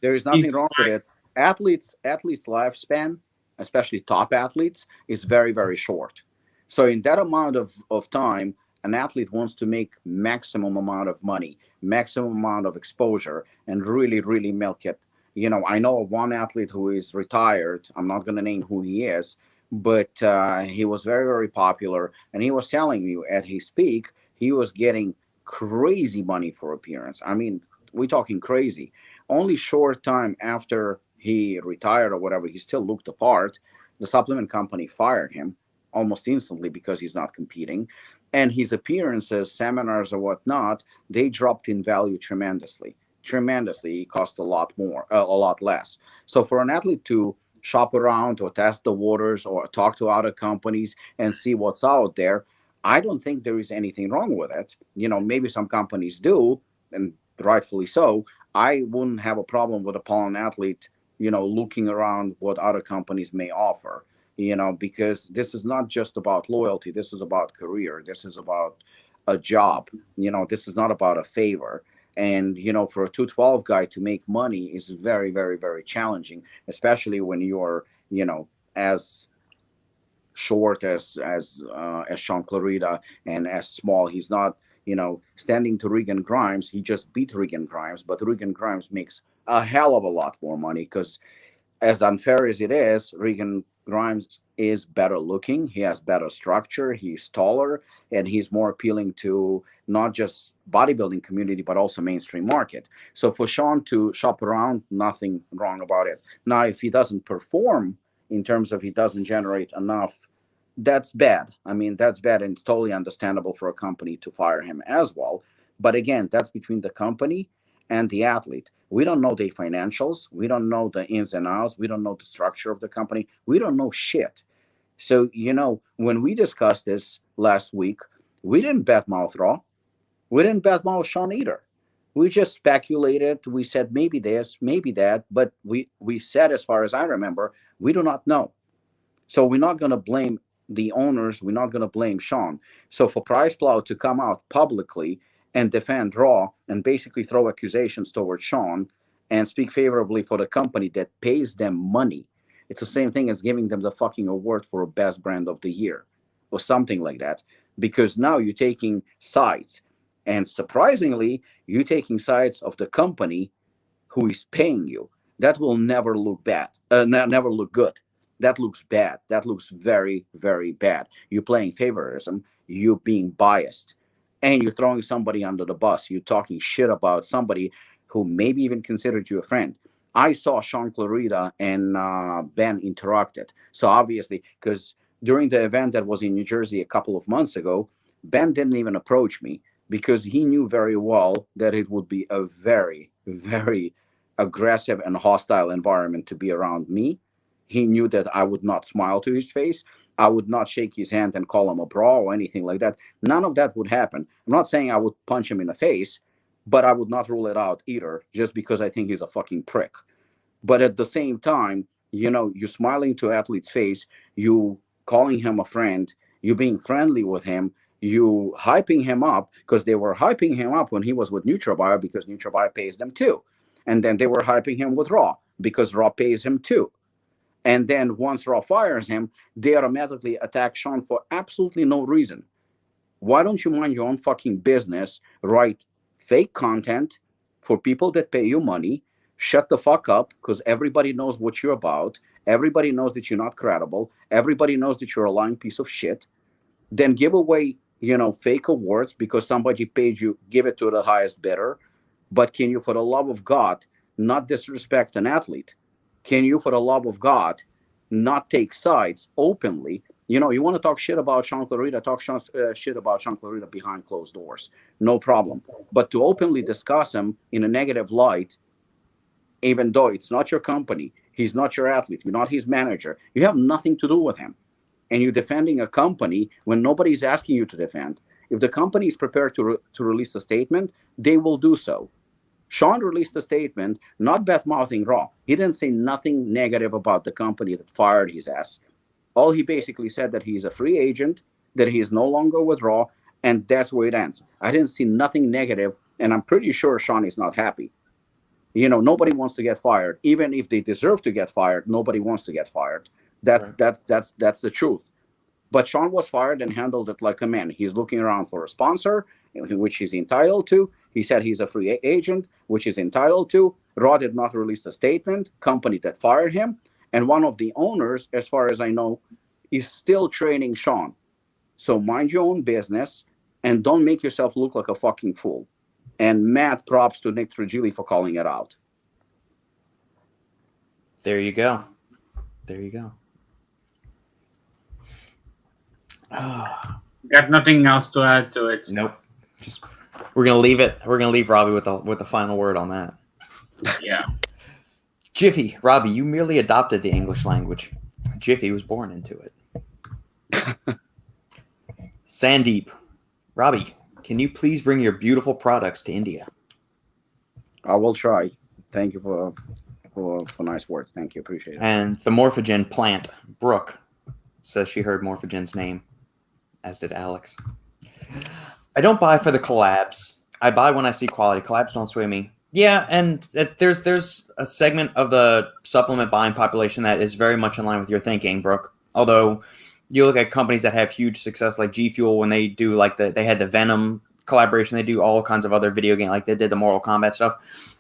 there is If nothing wrong with it. Athletes lifespan, especially top athletes, is very, very short. So in that amount of time, an athlete wants to make maximum amount of money, maximum amount of exposure, and really, really milk it. I know of one athlete who is retired. I'm not going to name who he is, but he was very, very popular, and he was telling me at his peak, he was getting crazy money for appearance. I mean, we're talking crazy. Only short time after he retired or whatever, he still looked the part. The supplement company fired him almost instantly because he's not competing, and his appearances, seminars or whatnot, they dropped in value tremendously. Tremendously, it cost a lot more, a lot less. So for an athlete to shop around or test the waters or talk to other companies and see what's out there, I don't think there is anything wrong with it. Maybe some companies do, and rightfully so. I wouldn't have a problem with a Apollon athlete, looking around what other companies may offer, because this is not just about loyalty. This is about career. This is about a job. This is not about a favor. And, for a 212 guy to make money is very, very, very challenging, especially when you're, as short as Sean Clarida, and as small. He's not, standing to Regan Grimes. He just beat Regan Grimes, but Regan Grimes makes a hell of a lot more money, because as unfair as it is, Regan Grimes is better looking. He has better structure. He's taller, and he's more appealing to not just bodybuilding community, but also mainstream market. So for Sean to shop around, nothing wrong about it. Now, if he doesn't perform, in terms of he doesn't generate enough, that's bad. I mean, that's bad, and it's totally understandable for a company to fire him as well. But again, that's between the company and the athlete. We don't know their financials. We don't know the ins and outs. We don't know the structure of the company. We don't know shit. So, when we discussed this last week, we didn't badmouth Raw. We didn't badmouth Sean either. We just speculated. We said maybe this, maybe that, but we said, as far as I remember, we do not know. So we're not going to blame the owners. We're not going to blame Sean. So for Price Plow to come out publicly and defend Raw and basically throw accusations towards Sean and speak favorably for the company that pays them money, it's the same thing as giving them the fucking award for best brand of the year or something like that. Because now you're taking sides. And surprisingly, you're taking sides of the company who is paying you. That will never look bad, never look good. That looks bad. That looks very, very bad. You're playing favoritism. You're being biased. And you're throwing somebody under the bus. You're talking shit about somebody who maybe even considered you a friend. I saw Sean Clarita and Ben interacted. So obviously, because during the event that was in New Jersey a couple of months ago, Ben didn't even approach me because he knew very well that it would be a very, very aggressive and hostile environment to be around me. He knew that I would not smile to his face. I would not shake his hand and call him a bra or anything like that. None of that would happen. I'm not saying I would punch him in the face, but I would not rule it out either, just because I think he's a fucking prick. But at the same time, you're smiling to athlete's face, you calling him a friend, you being friendly with him, you hyping him up, because they were hyping him up when he was with NutraBio because NutraBio pays them too. And then they were hyping him with Raw because Raw pays him too. And then once Raw fires him, they automatically attack Sean for absolutely no reason. Why don't you mind your own fucking business, write fake content for people that pay you money, shut the fuck up, because everybody knows what you're about, everybody knows that you're not credible, everybody knows that you're a lying piece of shit, then give away, fake awards because somebody paid you, give it to the highest bidder. But can you, for the love of God, not disrespect an athlete? Can you, for the love of God, not take sides openly? You want to talk shit about Sean Clarita, talk shit about Sean Clarita behind closed doors. No problem. But to openly discuss him in a negative light, even though it's not your company, he's not your athlete, you're not his manager, you have nothing to do with him. And you're defending a company when nobody's asking you to defend. If the company is prepared to release a statement, they will do so. Sean released a statement, not bad-mouthing Raw. He didn't say nothing negative about the company that fired his ass. All he basically said that he's a free agent, that he is no longer with Raw, and that's where it ends. I didn't see nothing negative, and I'm pretty sure Sean is not happy. Nobody wants to get fired. Even if they deserve to get fired, nobody wants to get fired. That's the truth. But Sean was fired and handled it like a man. He's looking around for a sponsor, which he's entitled to. He said he's a free agent, which he's entitled to. Raw did not release a statement, company that fired him. And one of the owners, as far as I know, is still training Sean. So mind your own business and don't make yourself look like a fucking fool. And mad props to Nick Trigili for calling it out. There you go. Got nothing else to add to it. Nope. We're gonna leave it. We're gonna leave Robbie with the final word on that. Yeah. Jiffy, Robbie, you merely adopted the English language. Jiffy was born into it. Sandeep, Robbie, can you please bring your beautiful products to India? I will try. Thank you for nice words. Thank you. Appreciate it. And the Morphogen plant, Brooke, says she heard Morphogen's name, as did Alex. I don't buy for the collabs. I buy when I see quality. Collabs don't sway me. Yeah, and there's a segment of the supplement buying population that is very much in line with your thinking, Brooke. Although you look at companies that have huge success like G Fuel, when they do they had the Venom collaboration, they do all kinds of other video game, like they did the Mortal Kombat stuff.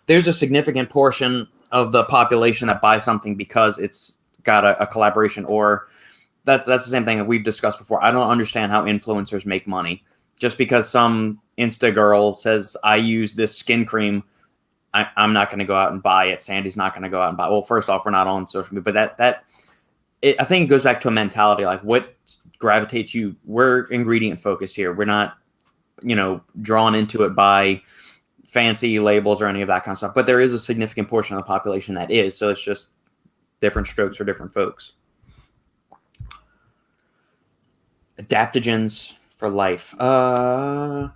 There's a significant portion of the population that buys something because it's got a collaboration, or that's the same thing that we've discussed before. I don't understand how influencers make money. Just because some Insta girl says, I use this skin cream, I'm not going to go out and buy it. Sandy's not going to go out and buy it. Well, first off, we're not on social media, but I think it goes back to a mentality, like what gravitates you. We're ingredient focused here. We're not, drawn into it by fancy labels or any of that kind of stuff. But there is a significant portion of the population that is. So it's just different strokes for different folks. Adaptogens for life. Jojo.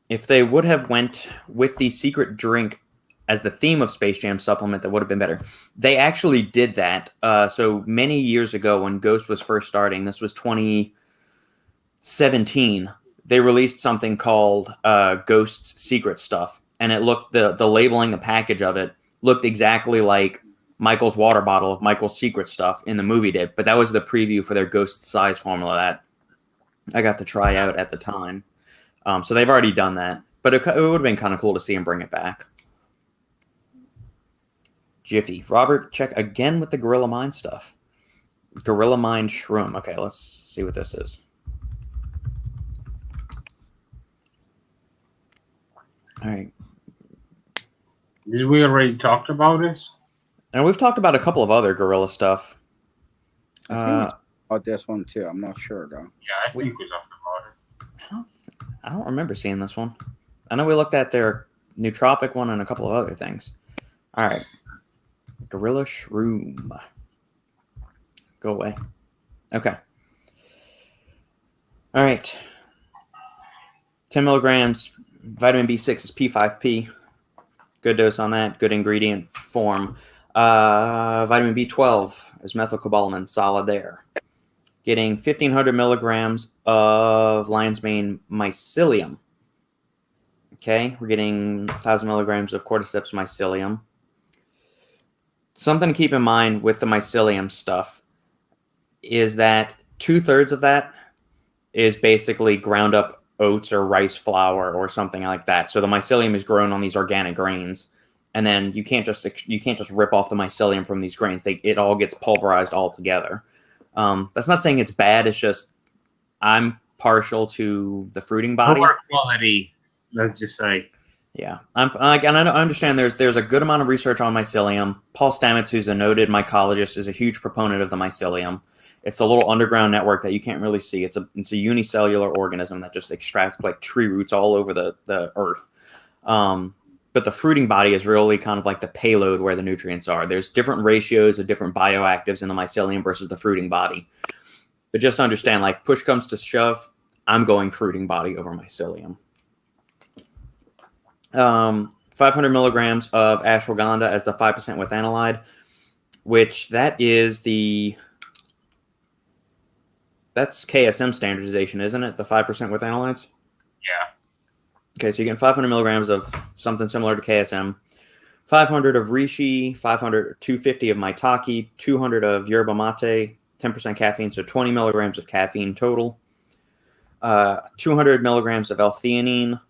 If they would have went with the secret drink as the theme of Space Jam supplement, that would have been better. They actually did that. So many years ago when Ghost was first starting, this was 2017, they released something called Ghost's Secret Stuff. And it looked, the labeling, the package of it, looked exactly like Michael's water bottle of Michael's Secret Stuff in the movie did. But that was the preview for their Ghost size formula that I got to try out at the time. So they've already done that. But it would have been kind of cool to see them bring it back. Jiffy. Robert, check again with the Gorilla Mind stuff. Gorilla Mind Shroom. Okay, let's see what this is. All right. Did we already talk about this? And we've talked about a couple of other Gorilla stuff. I think we talked about this one too. I'm not sure though. Yeah, I think we talked about it. I don't remember seeing this one. I know we looked at their nootropic one and a couple of other things. All right. Gorilla Shroom. Go away. Okay. All right. 10 milligrams. Vitamin B6 is P5P. Good dose on that. Good ingredient form. Vitamin B12 is methylcobalamin. Solid there. Getting 1,500 milligrams of lion's mane mycelium. Okay. We're getting 1,000 milligrams of cordyceps mycelium. Something to keep in mind with the mycelium stuff is that 2/3 of that is basically ground up oats or rice flour or something like that. So the mycelium is grown on these organic grains, and then you can't just rip off the mycelium from these grains. It all gets pulverized all together. That's not saying it's bad. It's just I'm partial to the fruiting body. Lower quality, let's just say. Yeah, and I understand there's a good amount of research on mycelium. Paul Stamets, who's a noted mycologist, is a huge proponent of the mycelium. It's a little underground network that you can't really see. It's a unicellular organism that just extracts like tree roots all over the earth. But the fruiting body is really kind of like the payload where the nutrients are. There's different ratios of different bioactives in the mycelium versus the fruiting body. But just understand, like push comes to shove, I'm going fruiting body over mycelium. 500 milligrams of ashwagandha as the 5% with analyte, which that's KSM standardization, isn't it? The 5% with analytes? Yeah. Okay, so you get 500 milligrams of something similar to KSM, 500 of reishi, 250 of maitake, 200 of yerba mate, 10% caffeine, so 20 milligrams of caffeine total, 200 milligrams of L-theanine,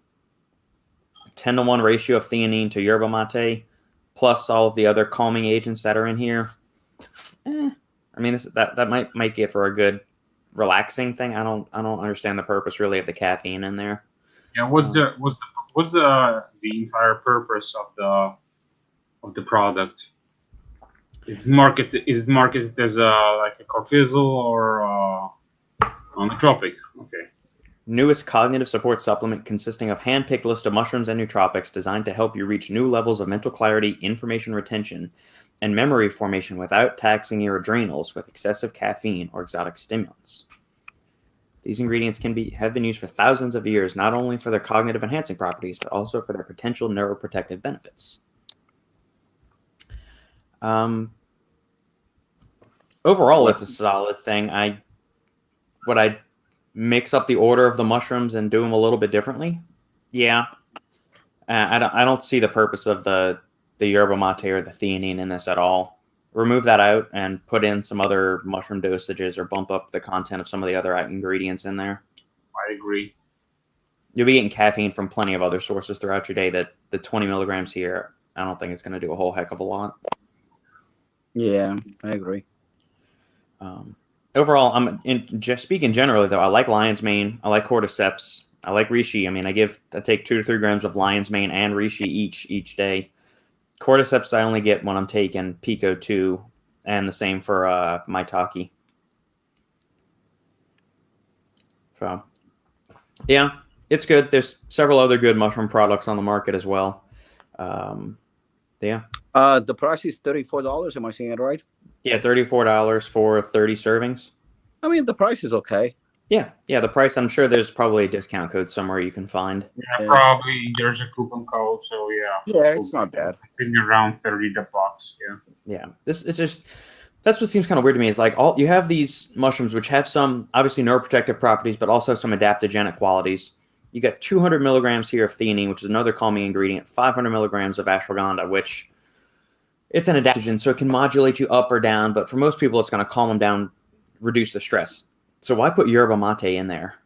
10-to-1 ratio of theanine to yerba mate, plus all of the other calming agents that are in here. I mean, that might get for a good relaxing thing. I don't understand the purpose really of the caffeine in there. Yeah, what's the entire purpose of the product? Is it marketed as like a cortisol or a nootropic? Okay. Newest cognitive support supplement consisting of hand-picked list of mushrooms and nootropics designed to help you reach new levels of mental clarity, information retention, and memory formation without taxing your adrenals with excessive caffeine or exotic stimulants. These ingredients have been used for thousands of years, not only for their cognitive enhancing properties, but also for their potential neuroprotective benefits. Overall, it's a solid thing. Would I mix up the order of the mushrooms and do them a little bit differently? Yeah. I don't see the purpose of the yerba mate or the theanine in this at all. Remove that out and put in some other mushroom dosages or bump up the content of some of the other ingredients in there. I agree. You'll be getting caffeine from plenty of other sources throughout your day. That the 20 milligrams here, I don't think it's going to do a whole heck of a lot. Yeah, I agree. Overall, just speaking generally though, I like lion's mane. I like cordyceps. I like reishi. I mean, I take 2 to 3 grams of lion's mane and reishi each day. Cordyceps I only get when I'm taking Pico 2, and the same for maitake. So, yeah, It's good. There's several other good mushroom products on the market as well. Yeah. The price is $34. Am I saying it right? Yeah, $34 for 30 servings. I mean, the price is okay. Yeah, the price. I'm sure there's probably a discount code somewhere you can find. Yeah, probably there's a coupon code, so yeah. Yeah, it's not bad. Thinking around $30. Yeah. Yeah, it's just that's what seems kind of weird to me. Is like all you have these mushrooms which have some obviously neuroprotective properties, but also some adaptogenic qualities. You got 200 milligrams here of theanine, which is another calming ingredient. 500 milligrams of ashwagandha, which it's an adaptogen, so it can modulate you up or down. But for most people, it's going to calm them down, reduce the stress. So why put yerba mate in there?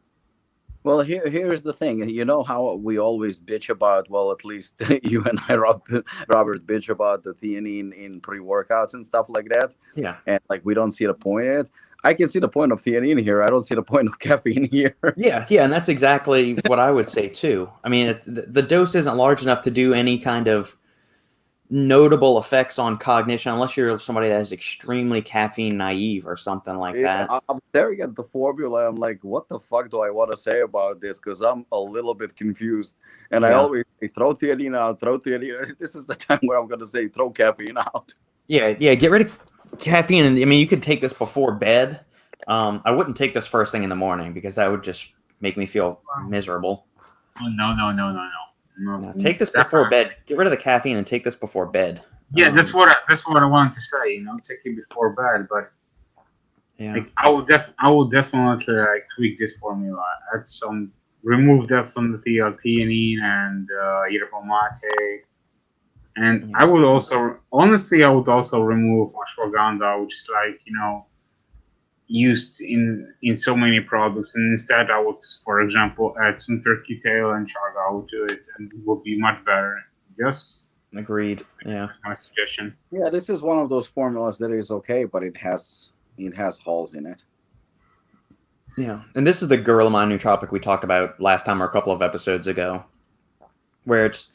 Well, here's the thing. You know how we always bitch about, well, at least you and I, Robert, bitch about the theanine in pre-workouts and stuff like that. Yeah. And like we don't see the point in it. I can see the point of theanine here. I don't see the point of caffeine here. Yeah, and that's exactly what I would say too. I mean, the dose isn't large enough to do any kind of notable effects on cognition unless you're somebody that is extremely caffeine naive or something like that. I'm staring at the formula. I'm like, what the fuck do I want to say about this? Because I'm a little bit confused. And I always say, throw theanine out, throw theanine. This is the time where I'm going to say, throw caffeine out. Yeah, get rid of caffeine. And I mean, you could take this before bed. I wouldn't take this first thing in the morning because that would just make me feel miserable. Oh, no. Take this before bed. Get rid of the caffeine and take this before bed. Yeah, that's what I wanted to say. Take it before bed. But yeah, like, I would definitely like tweak this formula. Remove that from the theanine and yerba mate. And I would also remove ashwagandha, which is like used in so many products, and instead I would, for example, add some turkey tail and chaga to it, and it would be much better. Yes, agreed. Yeah, my suggestion. Yeah, this is one of those formulas that is okay, but it has holes in it. Yeah, and this is the Gorilla Mind nootropic we talked about last time or a couple of episodes ago, where it's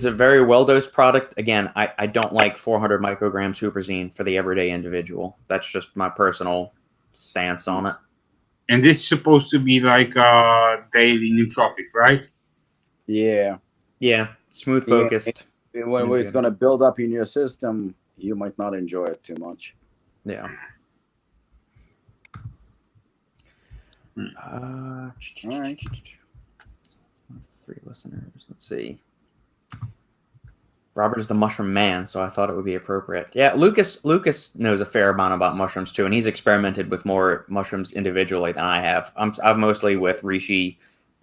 a very well dosed product. Again, I don't like 400 micrograms huperzine for the everyday individual. That's just my personal stance on it. And this is supposed to be like a daily nootropic, right? Yeah. Yeah, smooth focused. Yeah. When it's going to build up in your system, you might not enjoy it too much. Yeah. All right. 3 listeners. Let's see. Robert is the mushroom man, so I thought it would be appropriate. Yeah, Lukasz knows a fair amount about mushrooms too, and he's experimented with more mushrooms individually than I have. I'm mostly with reishi,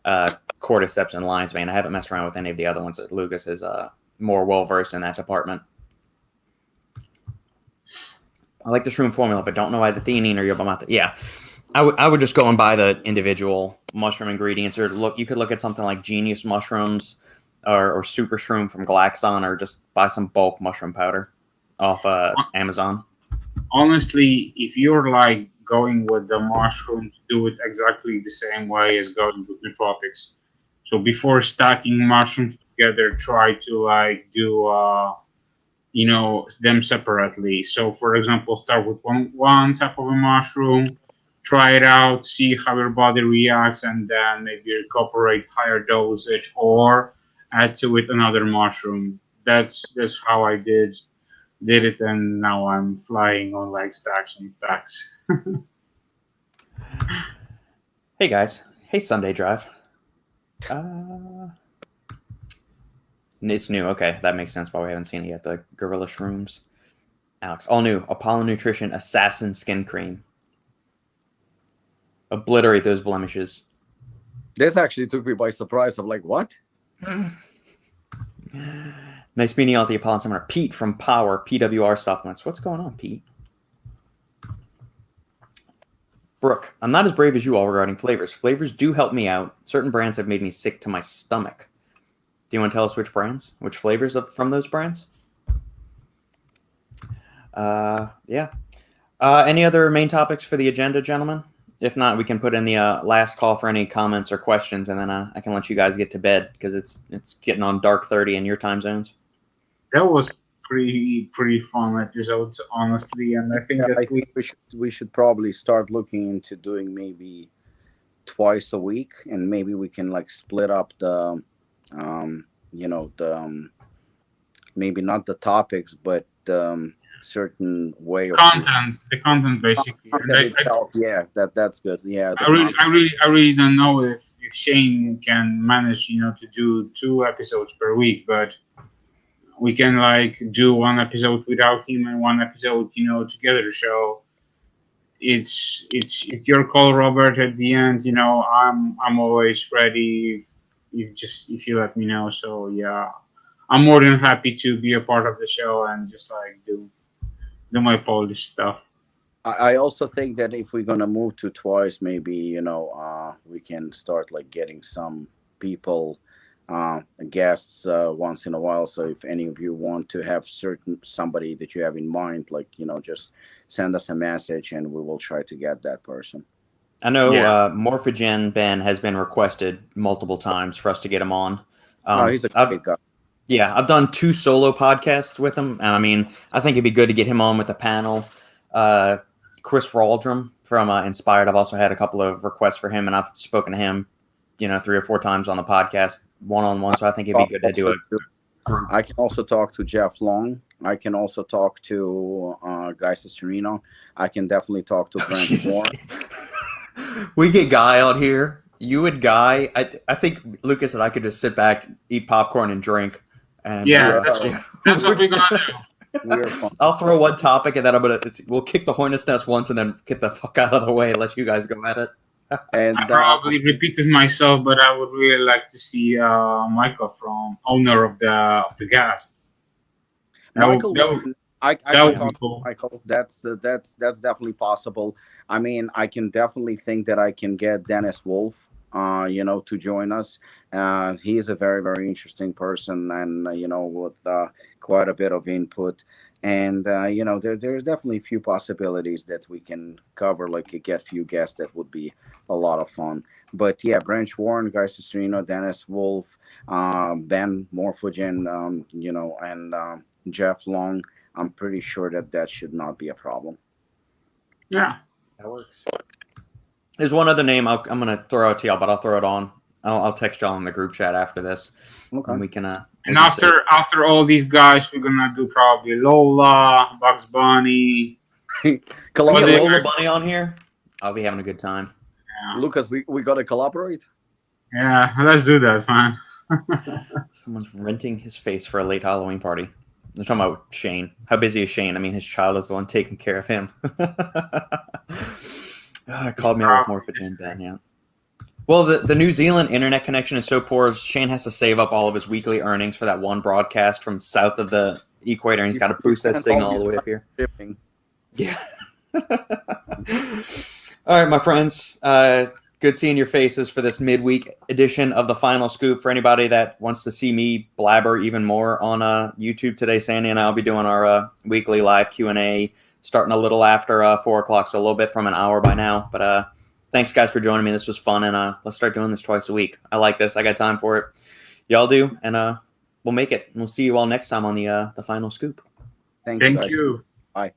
cordyceps, and lion's mane. I haven't messed around with any of the other ones. Lukasz is more well versed in that department. I like the shroom formula, but don't know why the theanine or yerba mate. Yeah, I would just go and buy the individual mushroom ingredients, or you could look at something like Genius mushrooms. Or Super Shroom from Glaxon, or just buy some bulk mushroom powder off Amazon. Honestly, if you're like going with the mushrooms, do it exactly the same way as going with nootropics. So before stacking mushrooms together, try to like do them separately. So for example, start with one type of a mushroom, try it out, see how your body reacts, and then maybe incorporate higher dosage or add to it another mushroom. That's how I did it, and now I'm flying on like stacks and stacks. Hey guys, hey Sunday Drive. It's new. Okay, that makes sense. Why we haven't seen it yet. The Gorilla Shrooms. Alex, all new. Apollon Nutrition Assassin Skin Cream. Obliterate those blemishes. This actually took me by surprise. I'm like, what? Nice meeting you at the Apollon seminar. Pete from Power PWR Supplements. What's going on, Pete? Brooke, I'm not as brave as you all regarding flavors. Flavors do help me out. Certain brands have made me sick to my stomach. Do you want to tell us which brands? Which flavors from those brands? Yeah. Any other main topics for the agenda, gentlemen? If not, we can put in the last call for any comments or questions, and then I can let you guys get to bed because it's getting on dark 30 in your time zones. That was pretty fun episodes, honestly, and I think we should probably start looking into doing maybe twice a week, and maybe we can like split up the the maybe not the topics, but certain way of The content basically. And content itself. Yeah, that's good. Yeah, I really don't know if Shane can manage, to do 2 episodes per week, but we can like do 1 episode without him and 1 episode, together. So it's your call, Robert. At the end, I'm always ready. If you let me know. So yeah, I'm more than happy to be a part of the show and just like do my Polish stuff. I also think that if we're gonna move to twice, maybe we can start like getting some people, guests once in a while. So if any of you want to have somebody that you have in mind, like just send us a message and we will try to get that person. I know Morphogen Ben has been requested multiple times for us to get him on. He's a great guy. Yeah, I've done 2 solo podcasts with him, and I mean, I think it'd be good to get him on with a panel. Chris Raldrum from Inspired, I've also had a couple of requests for him, and I've spoken to him, 3 or 4 times on the podcast, one-on-one, so I think it'd be good to do it. I can also talk to Jeff Long. I can also talk to Guy Cisterino. I can definitely talk to Brent Moore. We get Guy out here. You and Guy, I think Lukasz and I could just sit back, eat popcorn, and drink. And, that's what we're gonna do. I'll throw one topic, and then we'll kick the hornet's nest once, and then get the fuck out of the way and let you guys go at it. And I probably repeated myself, but I would really like to see Michael, from owner of the gas. Michael, I can talk to cool. Michael. That's definitely possible. I mean, I can definitely think that I can get Dennis Wolf, to join us. He is a very, very interesting person, and with quite a bit of input. And there's definitely a few possibilities that we can cover, like get few guests that would be a lot of fun. But yeah, Branch Warren, Guy Cisterino, Dennis Wolf, Ben Morphogen, and Jeff Long. I'm pretty sure that should not be a problem. Yeah, that works. There's one other name I'm going to throw out to y'all, but I'll throw it on. I'll text y'all in the group chat after this. Okay. And we can. And after all these guys, we're gonna do probably Lola, Bugs Bunny. Lola Bunny on here. I'll be having a good time. Yeah. Lukasz, we gotta collaborate. Yeah, let's do that, man. Someone's renting his face for a late Halloween party. They're talking about Shane. How busy is Shane? I mean, his child is the one taking care of him. Called me out with Morphogen Ben, yeah. Well, the New Zealand internet connection is so poor, Shane has to save up all of his weekly earnings for that one broadcast from south of the equator, and he's got to boost that signal all the way up here. Yeah. All right, my friends. Good seeing your faces for this midweek edition of the Final Scoop. For anybody that wants to see me blabber even more on YouTube today, Sandy and I will be doing our weekly live Q&A starting a little after 4 o'clock, so a little bit from an hour by now. But thanks, guys, for joining me. This was fun, and let's start doing this twice a week. I like this. I got time for it. Y'all do, and we'll make it. And we'll see you all next time on the Final Scoop. Thank you. Bye.